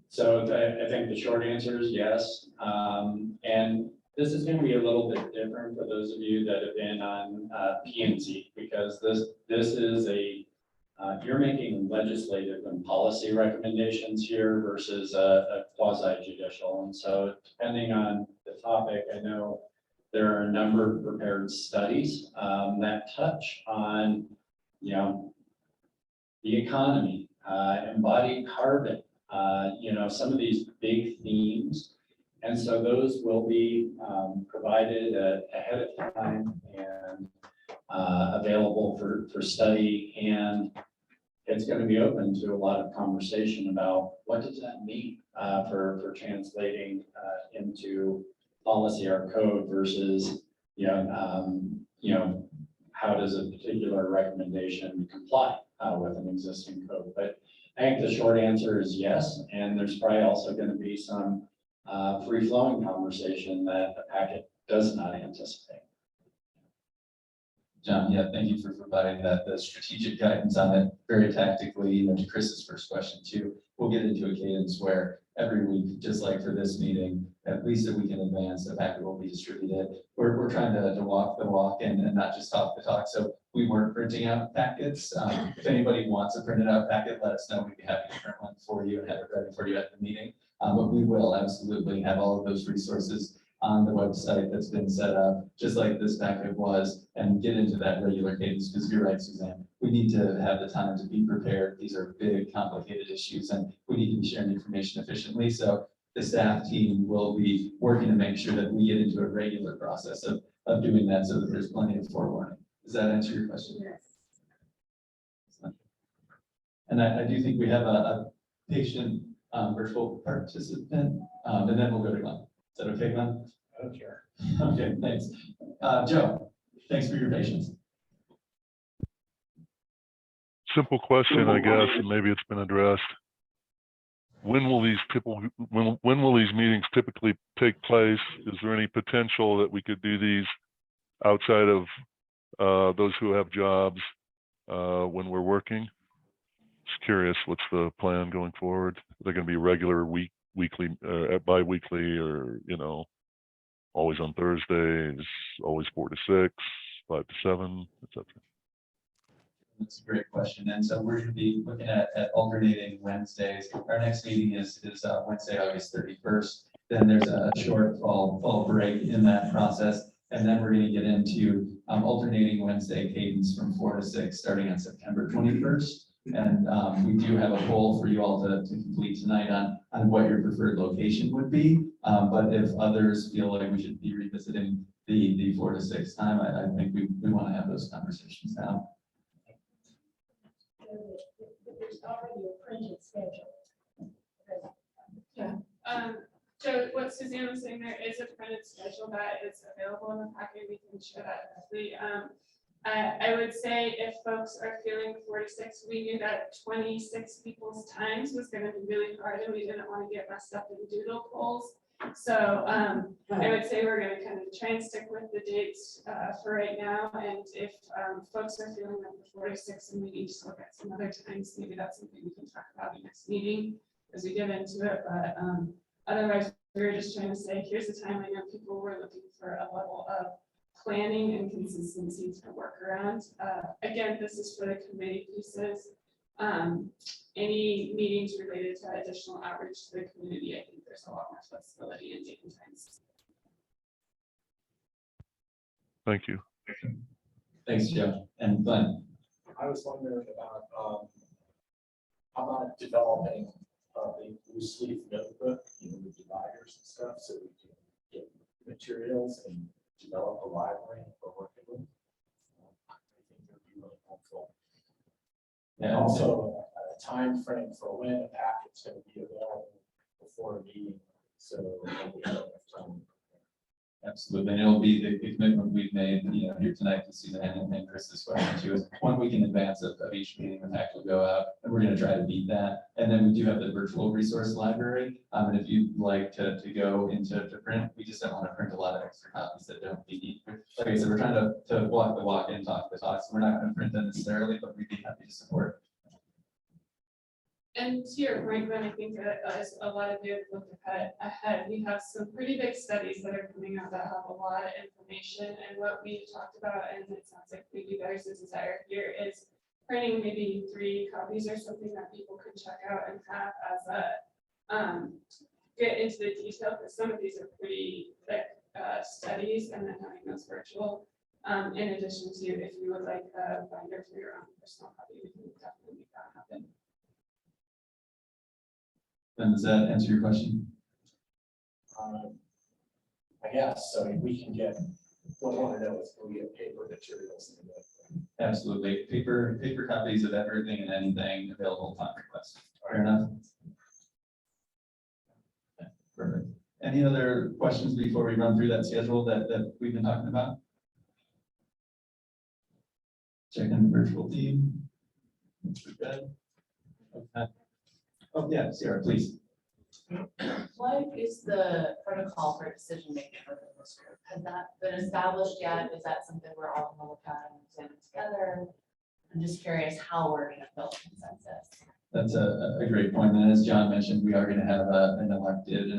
So I think the short answer is yes. And this is going to be a little bit different for those of you that have been on P&Z, because this is you're making legislative and policy recommendations here versus a quasi judicial. And so depending on the topic, I know there are a number of prepared studies that touch on, the economy, embodied carbon, some of these big themes. And so those will be provided ahead of time and available for study. And it's going to be open to a lot of conversation about what does that mean for translating into policy or code versus, how does a particular recommendation comply with an existing code? But I think the short answer is yes. And there's probably also going to be some free-flowing conversation that the packet does not anticipate. John, yeah, thank you for providing the strategic guidance on it very tactically, to Chris's first question too. We'll get into a cadence where every week, just like for this meeting, at least a week in advance, the packet will be distributed. We're trying to walk the walk and not just talk the talk. So we weren't printing out packets. If anybody wants a printed out packet, let us know. We'd be happy to print one for you and have it ready for you at the meeting. But we will absolutely have all of those resources on the website that's been set up, just like this packet was, and get into that regular cadence, because you're right, Suzanne, we need to have the time to be prepared. These are big, complicated issues, and we need to be sharing information efficiently. So the staff team will be working to make sure that we get into a regular process of doing that so that there's plenty of forewarning. Does that answer your question? Yes. And I do think we have a patient virtual participant, and then we'll go to Glenn. Is that okay, Glenn? Okay. Okay, thanks. Joe, thanks for your patience. Simple question, I guess, and maybe it's been addressed. When will these meetings typically take place? Is there any potential that we could do these outside of those who have jobs when we're working? Just curious, what's the plan going forward? Are they going to be regular weekly, bi-weekly, or always on Thursdays, always 4 to 6, 5 to 7, etc.? That's a great question. And so we're going to be looking at alternating Wednesdays. Our next meeting is Wednesday, August 31st. Then there's a short fall break in that process. And then we're going to get into alternating Wednesday cadence from 4 to 6, starting on September 21st. And we do have a poll for you all to complete tonight on what your preferred location would be. But if others feel like we should be revisiting the 4 to 6 time, I think we want to have those conversations now. There's already a printed schedule. Yeah. So what Suzanne was saying, there is a printed schedule that is available in the packet. We can share that quickly. I would say if folks are feeling 4 to 6, we knew that 26 people's times was going to be really hard, and we didn't want to get messed up in doodle polls. So I would say we're going to kind of try and stick with the dates for right now. And if folks are feeling like the 4 to 6 and we need to look at some other times, maybe that's something we can talk about in the next meeting as we get into it. But otherwise, we were just trying to say, here's the time. I know people were looking for a level of planning and consistency to work around. Again, this is for the committee pieces. Any meetings related to additional outreach to the community, I think there's a lot more flexibility in date and times. Thank you. Thanks, Joe. And Glenn. I was wondering about how about developing a loose leaf notebook, with materials and develop a library we're working with. I think it would be really helpful. And also a time frame for when a packet's going to be available before a meeting, so that we have enough time. Absolutely, and it'll be the commitment we've made, here tonight to Susan and Chris's question too, is 1 week in advance of each meeting, the pack will go out, and we're gonna try to beat that. And then we do have the virtual resource library, and if you'd like to go into print, we just don't want to print a lot of extra copies that don't be. Like I said, we're trying to walk the walk and talk the talk, so we're not gonna print them necessarily, but we'd be happy to support. And to your point, Glenn, I think as a lot of you have looked ahead, we have some pretty big studies that are coming out that have a lot of information. And what we talked about, and it sounds like maybe there's a desire here, is printing maybe 3 copies or something that people can check out and have as a get into the detail, because some of these are pretty thick studies, and then having those virtual. In addition to, if you would like a binder for your own personal copy, we can definitely make that happen. And does that answer your question? I guess, so we can get, what I want to know is, can we get paper materials? Absolutely, paper copies of everything and anything available upon request. Fair enough. Okay, perfect. Any other questions before we run through that schedule that we've been talking about? Checking the virtual team. Good. Okay. Oh, yeah, Sarah, please. What is the protocol for decision making for this group? Has that been established yet? Is that something we're all gonna look at and examine together? I'm just curious how we're gonna build consensus. That's a great point. And as John mentioned, we are going to have an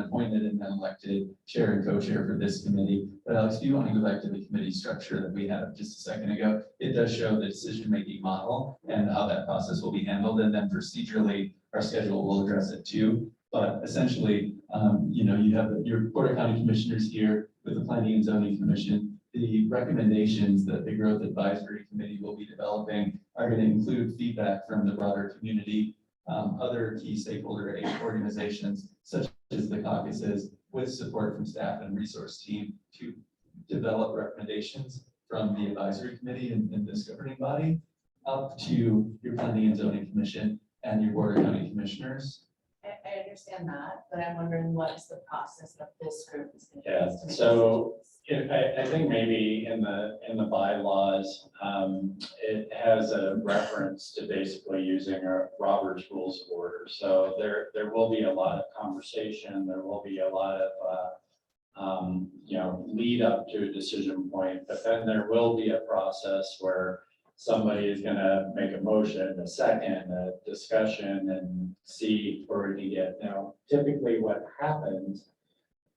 appointed and an elected chair and co-chair for this committee. But Alex, if you want to go back to the committee structure that we had just a second ago, it does show the decision-making model and how that process will be handled. And then procedurally, our schedule will address it too. But essentially, you have your Board of County Commissioners here with the Planning and Zoning Commission. The recommendations that the Growth Advisory Committee will be developing are going to include feedback from the broader community, other key stakeholder organizations, such as the caucuses, with support from staff and resource team to develop recommendations from the advisory committee and this governing body up to your Planning and Zoning Commission and your Board of County Commissioners. I understand that, but I'm wondering what's the process that this group is going to Yeah, use to make so decisions? I think maybe in the bylaws, it has a reference to basically using a Robert's Rules of Order. So there will be a lot of conversation. There will be a lot of lead up to a decision point, but then there will be a process where somebody is going to make a motion, a second, a discussion, and see where we can get. Now, typically what happens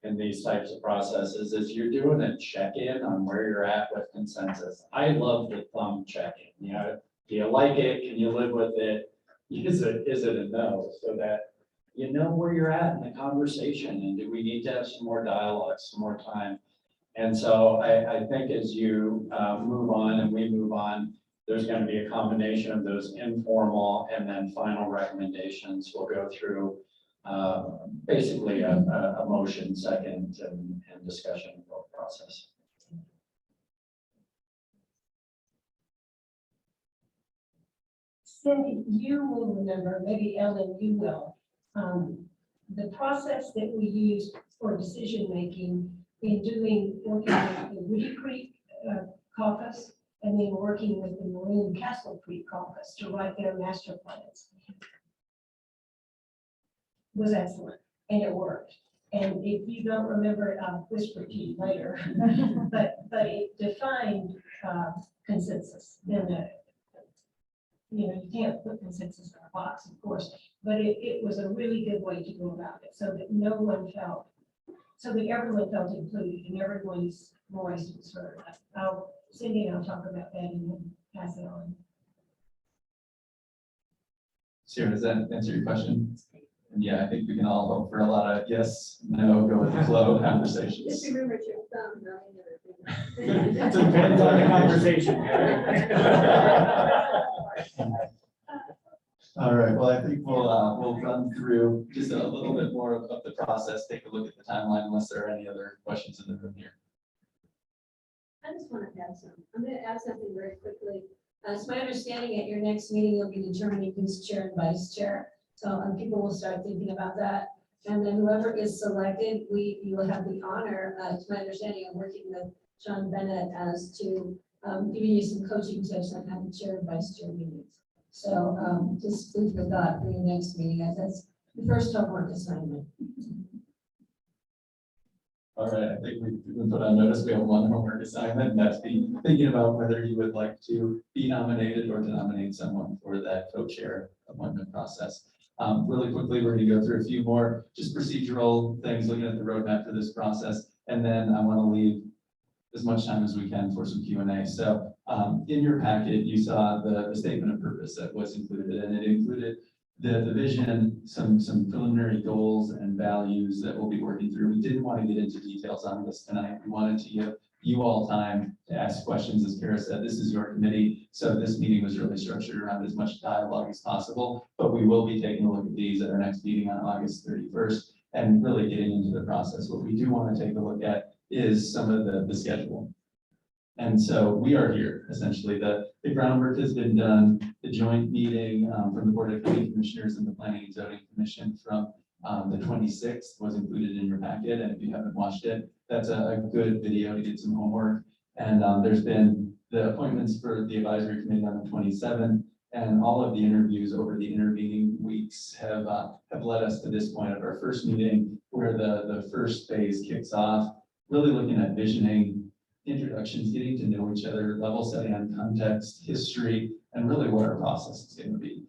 in these types of processes is you're doing a check-in on where you're at with consensus. I love the thumb checking. Do you like it? Can you live with it? Is it a no? So that you know where you're at in the conversation, and do we need to have some more dialogue, some more time? And so I think as you move on and we move on, there's going to be a combination of those informal and then final recommendations. We'll go through basically a motion, second, and discussion process. Cindy, you will remember, maybe Ellen, you will, the process that we use for decision-making in working with the Woody Creek caucus and then working with the Marine Castle Creek caucus to write their master plans. Was excellent, and it worked. And if you don't remember it, I'll whisper to you later. but it defined consensus. Then you can't put consensus in a box, of course, but it was a really good way to go about it, so that everyone felt included and everyone's voice was heard. Cindy and I'll talk about that and then pass it on. Sarah, does that answer your question? And yeah, I think we can all hope for a lot of yes, no, go with the flow conversations. Just remember to your thumb, not everything. It depends on the conversation. All right, well, I think we'll run through just a little bit more of the process, take a look at the timeline unless there are any other questions in the room here. I just want to add something. I'm going to add something very quickly. It's my understanding at your next meeting, you'll be determining who's chair and vice chair. So people will start thinking about that. And then whoever is selected, you will have the honor, it's my understanding, of working with John Bennett as to giving you some coaching tips on how to chair and vice chair meetings. So just food for thought for your next meeting. That's the first homework assignment. All right, I think we've been put on notice. We have one homework assignment, and that's thinking about whether you would like to be nominated or to nominate someone for that co-chair appointment process. Really quickly, we're going to go through a few more just procedural things, looking at the roadmap for this process, and then I want to leave as much time as we can for some Q&A. So in your packet, you saw the statement of purpose that was included, and it included the vision, some preliminary goals and values that we'll be working through. We didn't want to get into details on this tonight. We wanted to give you all time to ask questions. As Kara said, this is your committee, so this meeting was really structured around as much dialogue as possible, but we will be taking a look at these at our next meeting on August 31st and really getting into the process. What we do want to take a look at is some of the schedule. And so we are here, essentially. The groundwork has been done. The joint meeting from the Board of County Commissioners and the Planning and Zoning Commission from the 26th was included in your packet. And if you haven't watched it, that's a good video to get some homework. And there's been the appointments for the advisory committee on the 27th, and all of the interviews over the intervening weeks have led us to this point of our first meeting, where the first phase kicks off, really looking at visioning, introductions, getting to know each other, level setting on context, history, and really what our process is going to be.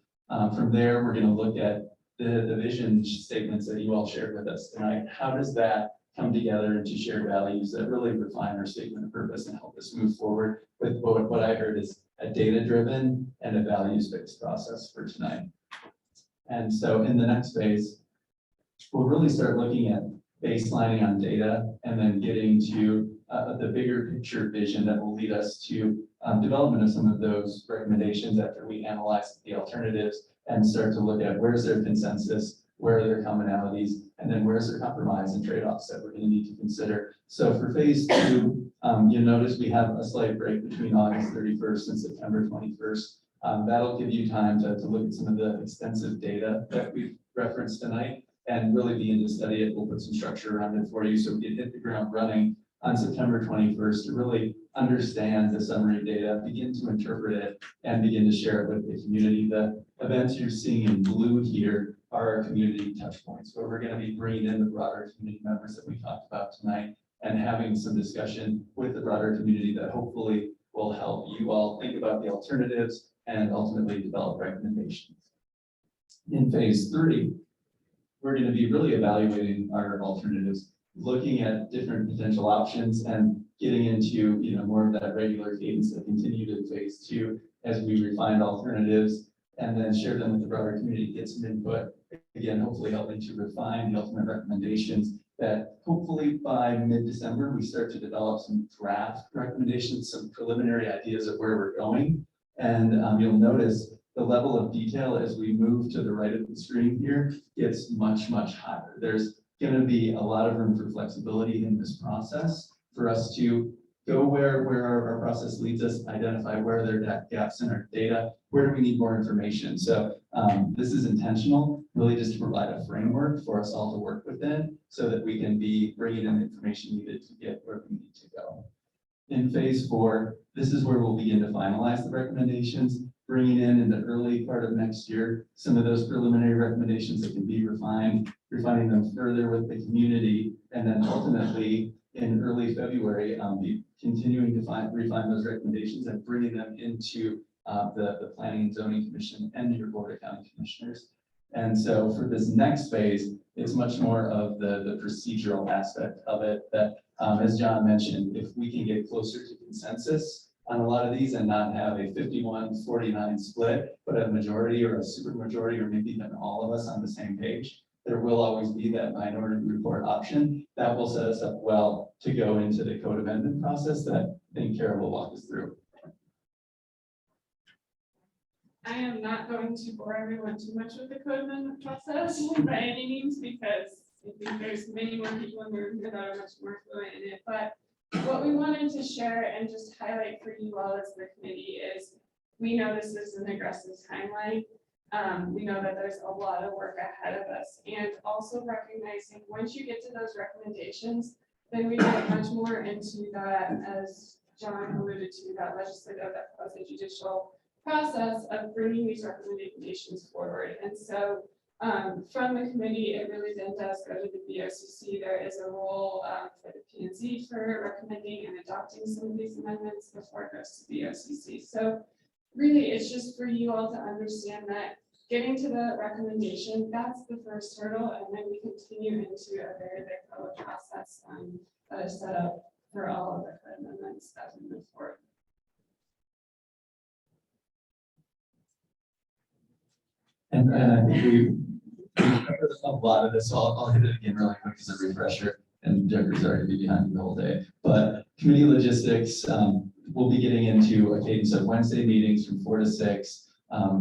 From there, we're going to look at the vision statements that you all shared with us tonight. How does that come together into shared values that really refine our statement of purpose and help us move forward with what I heard is a data-driven and a values-based process for tonight. And so in the next phase, we'll really start looking at baselining on data and then getting to the bigger picture vision that will lead us to development of some of those recommendations after we analyze the alternatives and start to look at where's their consensus, where are their commonalities, and then where's their compromise and trade-offs that we're going to need to consider. So for phase two, you'll notice we have a slight break between August 31st and September 21st. That'll give you time to look at some of the extensive data that we've referenced tonight and really begin to study it. We'll put some structure around it for you so we can hit the ground running on September 21st to really understand the summary data, begin to interpret it, and begin to share it with the community. The events you're seeing in blue here are our community touch points, where we're going to be bringing in the broader community members that we talked about tonight and having some discussion with the broader community that hopefully will help you all think about the alternatives and ultimately develop recommendations. In phase three, we're going to be really evaluating our alternatives, looking at different potential options and getting into more of that regular cadence that continued in phase two as we refine alternatives and then share them with the broader community, get some input, again, hopefully helping to refine the ultimate recommendations that hopefully by mid-December, we start to develop some draft recommendations, some preliminary ideas of where we're going. And you'll notice the level of detail as we move to the right of the screen here gets much, much higher. There's going to be a lot of room for flexibility in this process for us to go where our process leads us, identify where there are gaps in our data, where do we need more information. So this is intentional, really just to provide a framework for us all to work within so that we can be bringing in the information needed to get where we need to go. In phase four, this is where we'll begin to finalize the recommendations, bringing in the early part of next year, some of those preliminary recommendations that can be refined, refining them further with the community, and then ultimately in early February, be continuing to refine those recommendations and bringing them into the Planning and Zoning Commission and your Board of County Commissioners. And so for this next phase, it's much more of the procedural aspect of it that, as John mentioned, if we can get closer to consensus on a lot of these and not have a 51-49 split, but a majority or a super majority or maybe even all of us on the same page, there will always be that minority report option that will set us up well to go into the code amendment process that I think Kara will walk us through. I am not going to bore everyone too much with the code amendment process by any means, because I think there's many more people in the room that are much more fluent in it. But what we wanted to share and just highlight for you all as the committee is, we know this is an aggressive timeline. We know that there's a lot of work ahead of us, and also recognizing once you get to those recommendations, then we get much more into that, as John alluded to, that legislative, that quasi-judicial process of bringing these recommendations forward. And so from the committee, it really then does go to the BOCC. There is a role for the P&Z for recommending and adopting some of these amendments before it goes to BOCC. So really, it's just for you all to understand that getting to the recommendation, that's the first hurdle, and then we continue into a very big public process that is set up for all of the amendments as we move forward. And I think we covered a lot of this, so I'll hit it again really quick as a refresher, and Jeffrey's already be behind me the whole day. But committee logistics, we'll be getting into a cadence of Wednesday meetings from 4 to 6.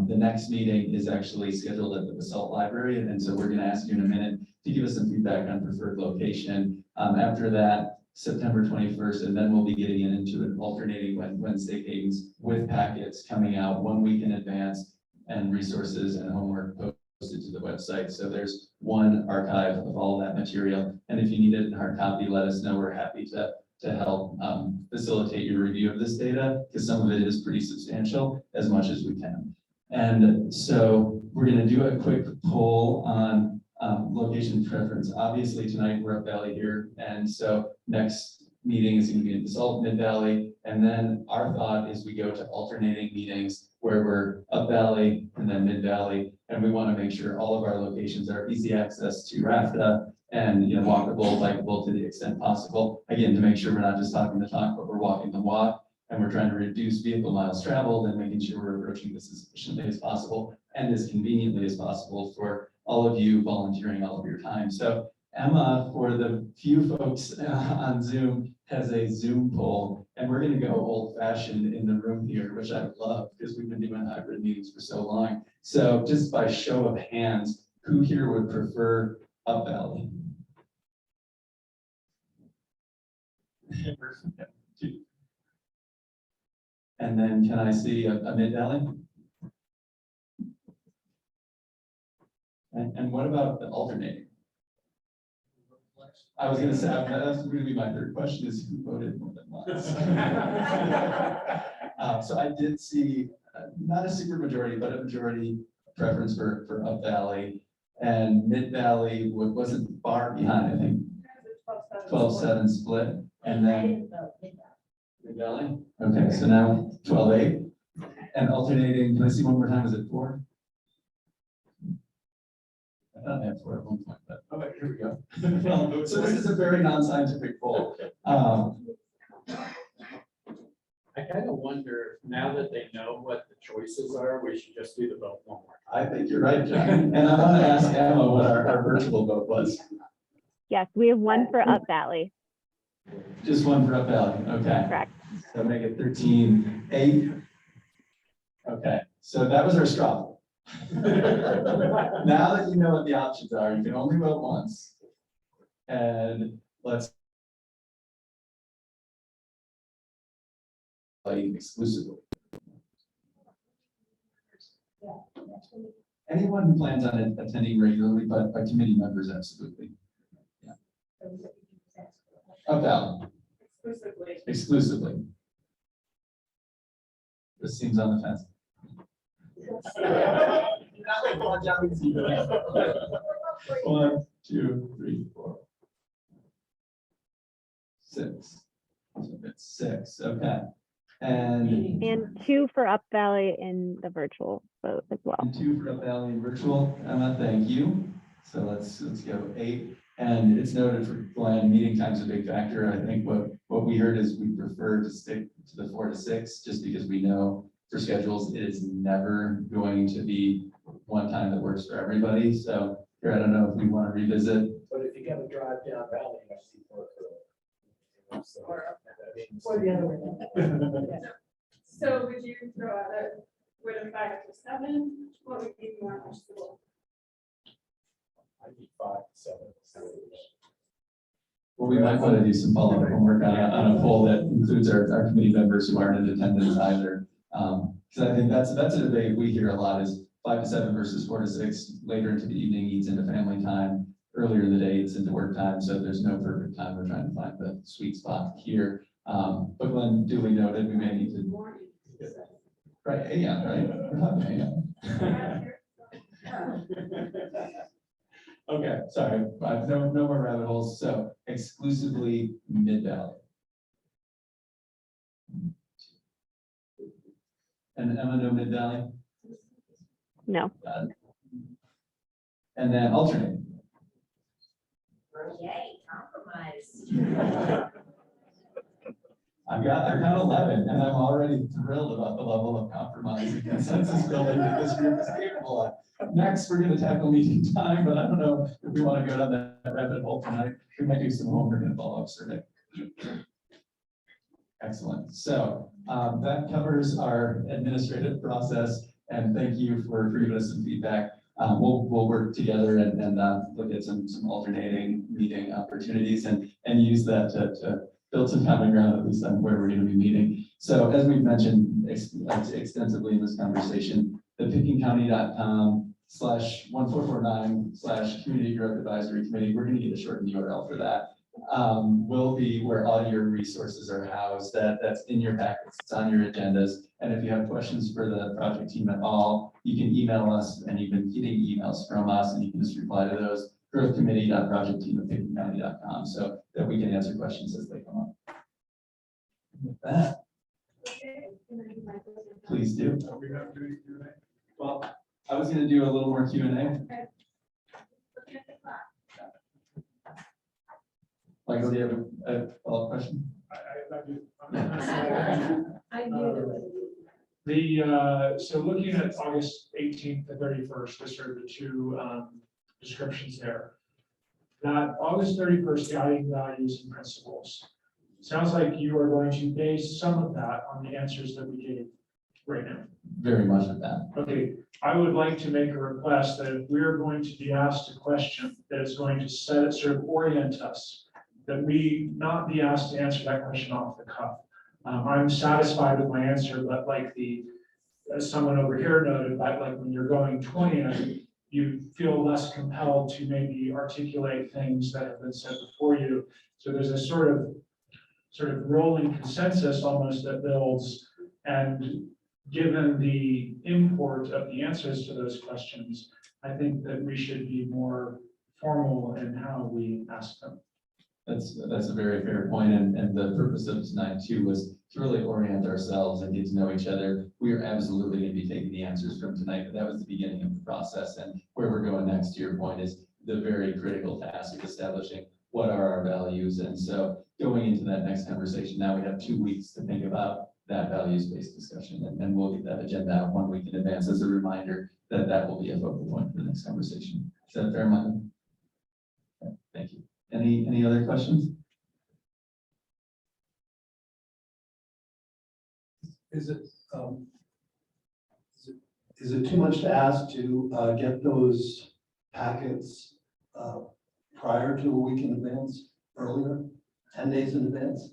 The next meeting is actually scheduled at the BOCC library, and so we're gonna ask you in a minute to give us some feedback on preferred location. After that, September 21st, and then we'll be getting into an alternating Wednesday cadence with packets coming out 1 week in advance and resources and homework posted to the website. So there's one archive of all that material. And if you need it in hard copy, let us know. We're happy to help facilitate your review of this data, because some of it is pretty substantial, as much as we can. And so we're going to do a quick poll on location preference. Obviously, tonight we're up Valley here. And so next meeting is going to be in BOCC Mid-Valley. And then our thought is we go to alternating meetings where we're up Valley and then Mid-Valley. And we want to make sure all of our locations are easy access to RAFTA and walkable, bikeable to the extent possible. Again, to make sure we're not just talking the talk, but we're walking the walk. And we're trying to reduce vehicle miles traveled and making sure we're approaching this as efficiently as possible and as conveniently as possible for all of you volunteering all of your time. So Emma, for the few folks on Zoom, has a Zoom poll, and we're going to go old fashioned in the room here, which I love because we've been doing hybrid meetings for so long. So just by show of hands, who here would prefer Up Valley? And then can I see a Mid-Valley? And what about the alternating? I was gonna say, that's going to be my third question, is who voted more than once? So I did see, not a super majority, but a majority preference for Up Valley, and Mid-Valley wasn't far behind, I think. 12-7 split, and then Mid-Valley. Okay, so now 12-8, and alternating. Can I see one more time? Is it 4? I thought I had 4 at one point, but okay, here we go. So this is a very non-scientific poll. I kind of wonder, now that they know what the choices are, we should just do the vote one more time. I think you're right, John. And I want to ask Emma what our virtual vote was. Yes, we have one for Up Valley. Just one for Up Valley, okay. Correct. So make it 13-8. Okay, so that was our straw poll. Now that you know what the options are, you can only vote once. And let's play exclusively. Anyone who plans on attending regularly, but committee members, absolutely. Yeah. Up Valley. Exclusively. Exclusively. This seems on the fence. 1, 2, 3, 4, 6. So it's 6. Okay. And 2 for Up Valley in the virtual vote as well. And 2 for Up Valley in virtual. Emma, thank you. So let's go 8. And it's noted for Glenn, meeting time's a big factor. I think what we heard is we prefer to stick to the 4 to 6, just because we know for schedules, it is never going to be one time that works for everybody. So here, I don't know if we want to revisit. But if you gotta drive down Valley, you have to see for Or the other way. So would you throw out Would a 5 to 7, what would be more comfortable? I'd be 5 to 7. Well, we might want to do some follow-up homework on a poll that includes our committee members who aren't in attendance either. Because I think that's a debate we hear a lot is 5 to 7 versus 4 to 6, later into the evening eats into family time, earlier in the day it's into work time, so there's no perfect time. We're trying to find the sweet spot here. But Glenn duly noted, we may need to. Right, AM, right? We're talking AM. Okay, sorry, no more rabbit holes, so exclusively Mid-Valley. And Emma, no Mid-Valley? No. Got it. And then alternate. Yay, compromise. I've got 11, and I'm already thrilled about the level of compromise and consensus building that this group is capable of. Next, we're going to tackle meeting time, but I don't know if we want to go down that rabbit hole tonight. We might do some homework and follow-up survey. Excellent. So that covers our administrative process, and thank you for giving us some feedback. We'll work together and look at some alternating meeting opportunities and use that to build some common ground, at least on where we're going to be meeting. So as we've mentioned extensively in this conversation, the pickingcounty.com/1449/community growth advisory committee, we're going to get a shortened URL for that, will be where all your resources are housed. That's in your packets, it's on your agendas. And if you have questions for the project team at all, you can email us, and you've been getting emails from us, and you can just reply to those. growthcommittee.projectteam@pickingcounty.com, so that we can answer questions as they come up. With that, please do. Well, I was going to do a little more Q&A. Michael, do you have a follow-up question? I knew So looking at August 18th and 31st, those are the two descriptions there. That August 31st guiding values and principles. Sounds like you are going to base some of that on the answers that we gave right now. Very much of that. Okay, I would like to make a request that if we're going to be asked a question that is going to sort of orient us, that we not be asked to answer that question off the cuff. I'm satisfied with my answer, but like as someone over here noted, like when you're going 20th, you feel less compelled to maybe articulate things that have been said before you. So there's a sort of rolling consensus almost that builds, and given the import of the answers to those questions, I think that we should be more formal in how we ask them. That's a very fair point, and the purpose of tonight too was to really orient ourselves and get to know each other. We are absolutely going to be taking the answers from tonight, but that was the beginning of the process, and where we're going next, to your point, is the very critical task of establishing what are our values. And so going into that next conversation, now we have 2 weeks to think about that values-based discussion, and we'll get that agenda out 1 week in advance as a reminder that that will be a focal point for the next conversation. Is that fair, Michael? Okay, thank you. Any other questions? Is it too much to ask to get those packets prior to a week in advance, earlier, 10 days in advance?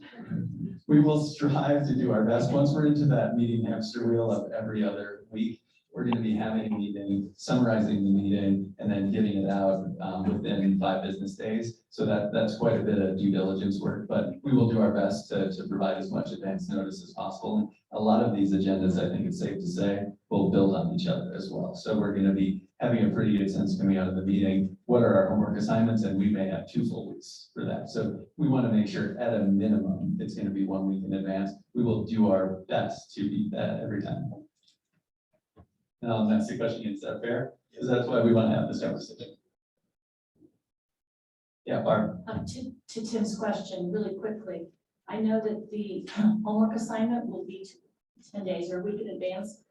We will strive to do our best. Once we're into that meeting hamster wheel of every other week, we're going to be having a meeting, summarizing the meeting, and then getting it out within 5 business days. So that's quite a bit of due diligence work, but we will do our best to provide as much advance notice as possible. And a lot of these agendas, I think it's safe to say, will build on each other as well. So we're going to be having a pretty good sense coming out of the meeting, what are our homework assignments, and we may have 2 full weeks for that. So we want to make sure at a minimum, it's going to be 1 week in advance. We will do our best to beat that every time. And I'll ask the question, is that fair? Because that's why we want to have this conversation. Yeah, Barb. To Tim's question, really quickly, I know that the homework assignment will be 10 days or a week in advance.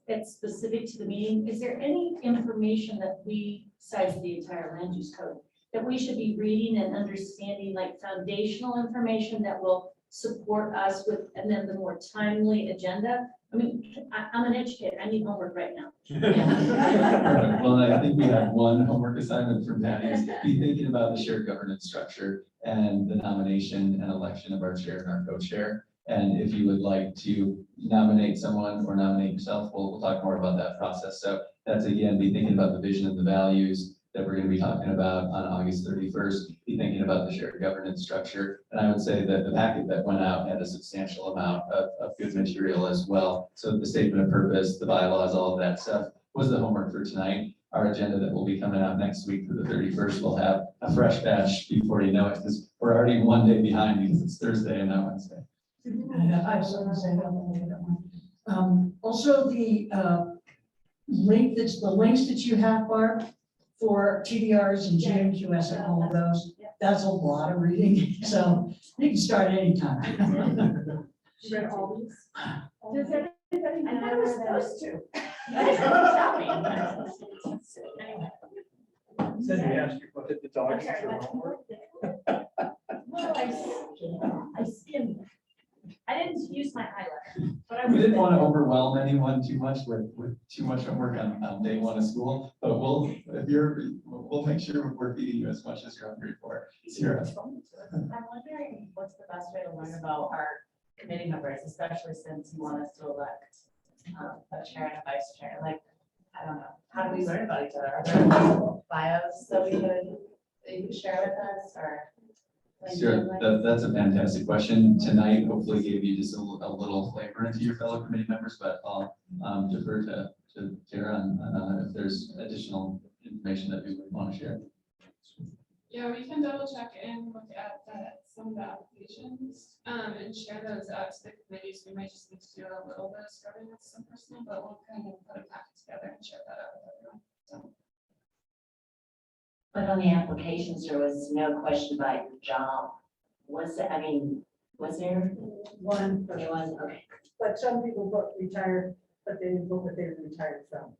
It's specific to the meeting. Is there any information that we, besides the entire land use code, that we should be reading and understanding, like foundational information that will support us with, and then the more timely agenda? I mean, I'm an educator, I need homework right now. Perfect. Well, I think we have one homework assignment from Patty, is be thinking about the shared governance structure and the nomination and election of our chair and our co-chair. And if you would like to nominate someone or nominate yourself, we'll talk more about that process. So that's, again, be thinking about the vision and the values that we're going to be talking about on August 31st. Be thinking about the shared governance structure. And I would say that the packet that went out had a substantial amount of good material as well. So the statement of purpose, the bylaws, all of that stuff was the homework for tonight. Our agenda that will be coming out next week for the 31st will have a fresh batch before you know it, because we're already one day behind because it's Thursday and not Wednesday. I have something to say about that. Also, the the links that you have, Barb, for TDRs and GMQS and all of those, that's a lot of reading, so you can start anytime. You read all these? Does everybody I thought I was supposed to. Said we asked you what did the dog eat for homework? Well, I skimmed. I didn't use my highlighter, but I. We didn't want to overwhelm anyone too much with too much homework on day one of school, but we'll make sure we're feeding you as much as you're hungry for. Sarah. I'm wondering what's the best way to learn about our committee members, especially since you want us to elect a chair and a vice chair. Like, I don't know, how do we learn about each other? Are there bios that you could share with us, or? Sure, that's a fantastic question. Tonight, hopefully gave you just a little flavor into your fellow committee members, but I'll defer to Tara on if there's additional information that we would want to share. Yeah, we can double check and look at some of the applications and share those out to the committees. We might just need to do a little bit of scrubbing with some personal, but we'll kind of put a packet together and share that out with everyone. So. But on the applications, there was no question about your job. Was there, I mean, was there? One. There was, okay. But some people put retired, but they didn't put what they were retired from.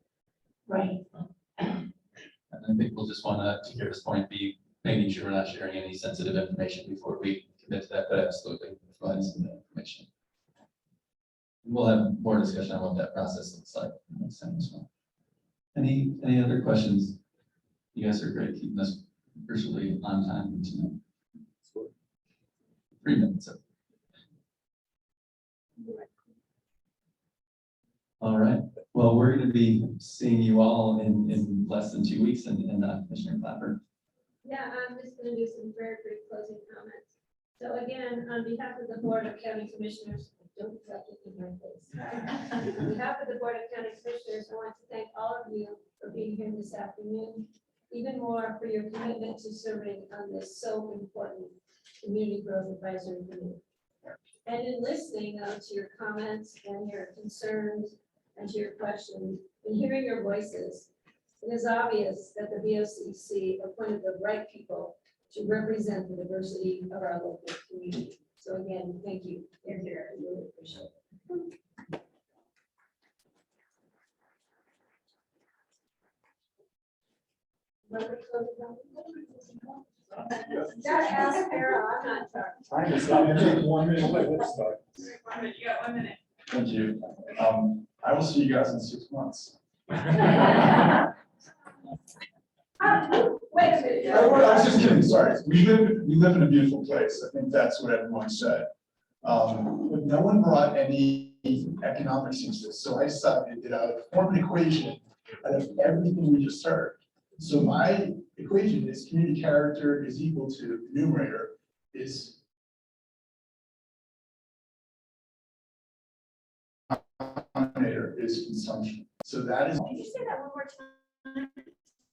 Right. And I think we'll just want to hear this point, be making sure we're not sharing any sensitive information before we commit to that, but absolutely provide some information. We'll have more discussion on what that process looks like next time as well. Any other questions? You guys are great keeping us virtually on time tonight. 3 minutes. All right. Well, we're going to be seeing you all in less than 2 weeks, and Commissioner Clapper. Yeah, I'm just gonna do some very brief closing comments. So again, on behalf of the Board of County Commissioners, don't drop it in my face. On behalf of the Board of County Commissioners, I want to thank all of you for being here this afternoon, even more for your commitment to serving on this so important Community Growth Advisory Committee. And in listening to your comments and your concerns and to your questions, and hearing your voices, it is obvious that the BOCC appointed the right people to represent the diversity of our local community. So again, thank you. You're here. I really appreciate it. Gotta ask Sarah, I'm not talking. Time is up. Take 1 minute. Let's start. 1 minute, you got 1 minute. Thank you. I will see you guys in 6 months. Wait a minute. I was just kidding, sorry. We live in a beautiful place. I think that's what everyone said. But no one brought any economics into this. So I decided that I would form an equation out of everything we just heard. So my equation is community character is equal to the numerator is denominator is consumption. So that is. Can you say that one more time?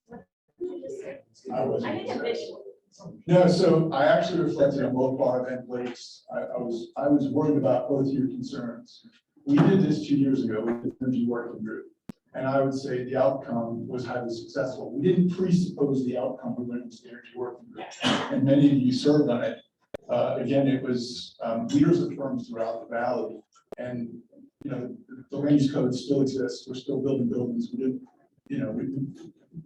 What did you just say? I need a visual. No, so I actually reflected on both Barb and Blake's. I was worried about both your concerns. We did this 2 years ago with the energy working group, and I would say the outcome was highly successful. We didn't presuppose the outcome. We went into the energy working group, and many of you served on it. Again, it was leaders of firms throughout the valley, and you know the land use code still exists. We're still building buildings. We did an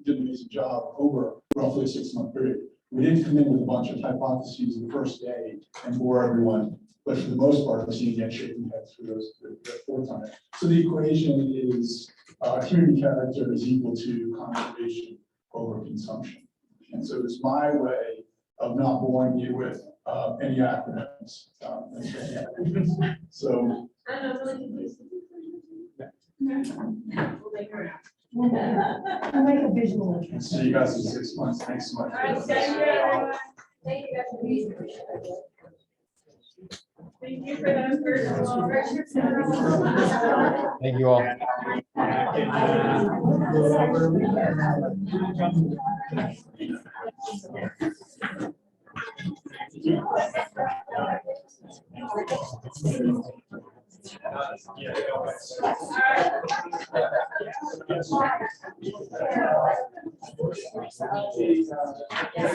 amazing job over roughly a 6-month period. We didn't come in with a bunch of hypotheses the first day and bore everyone but for the most part, the team again shaking heads for those the fourth time. So the equation is community character is equal to conservation over consumption. And so it's my way of not boring you with any acronyms. So I know, really confused. I make a visual. see you guys in 6 months. Thanks so much. All right, thank you. Thank you guys for being here. Thank you for those virtual. Thank you all. Yeah.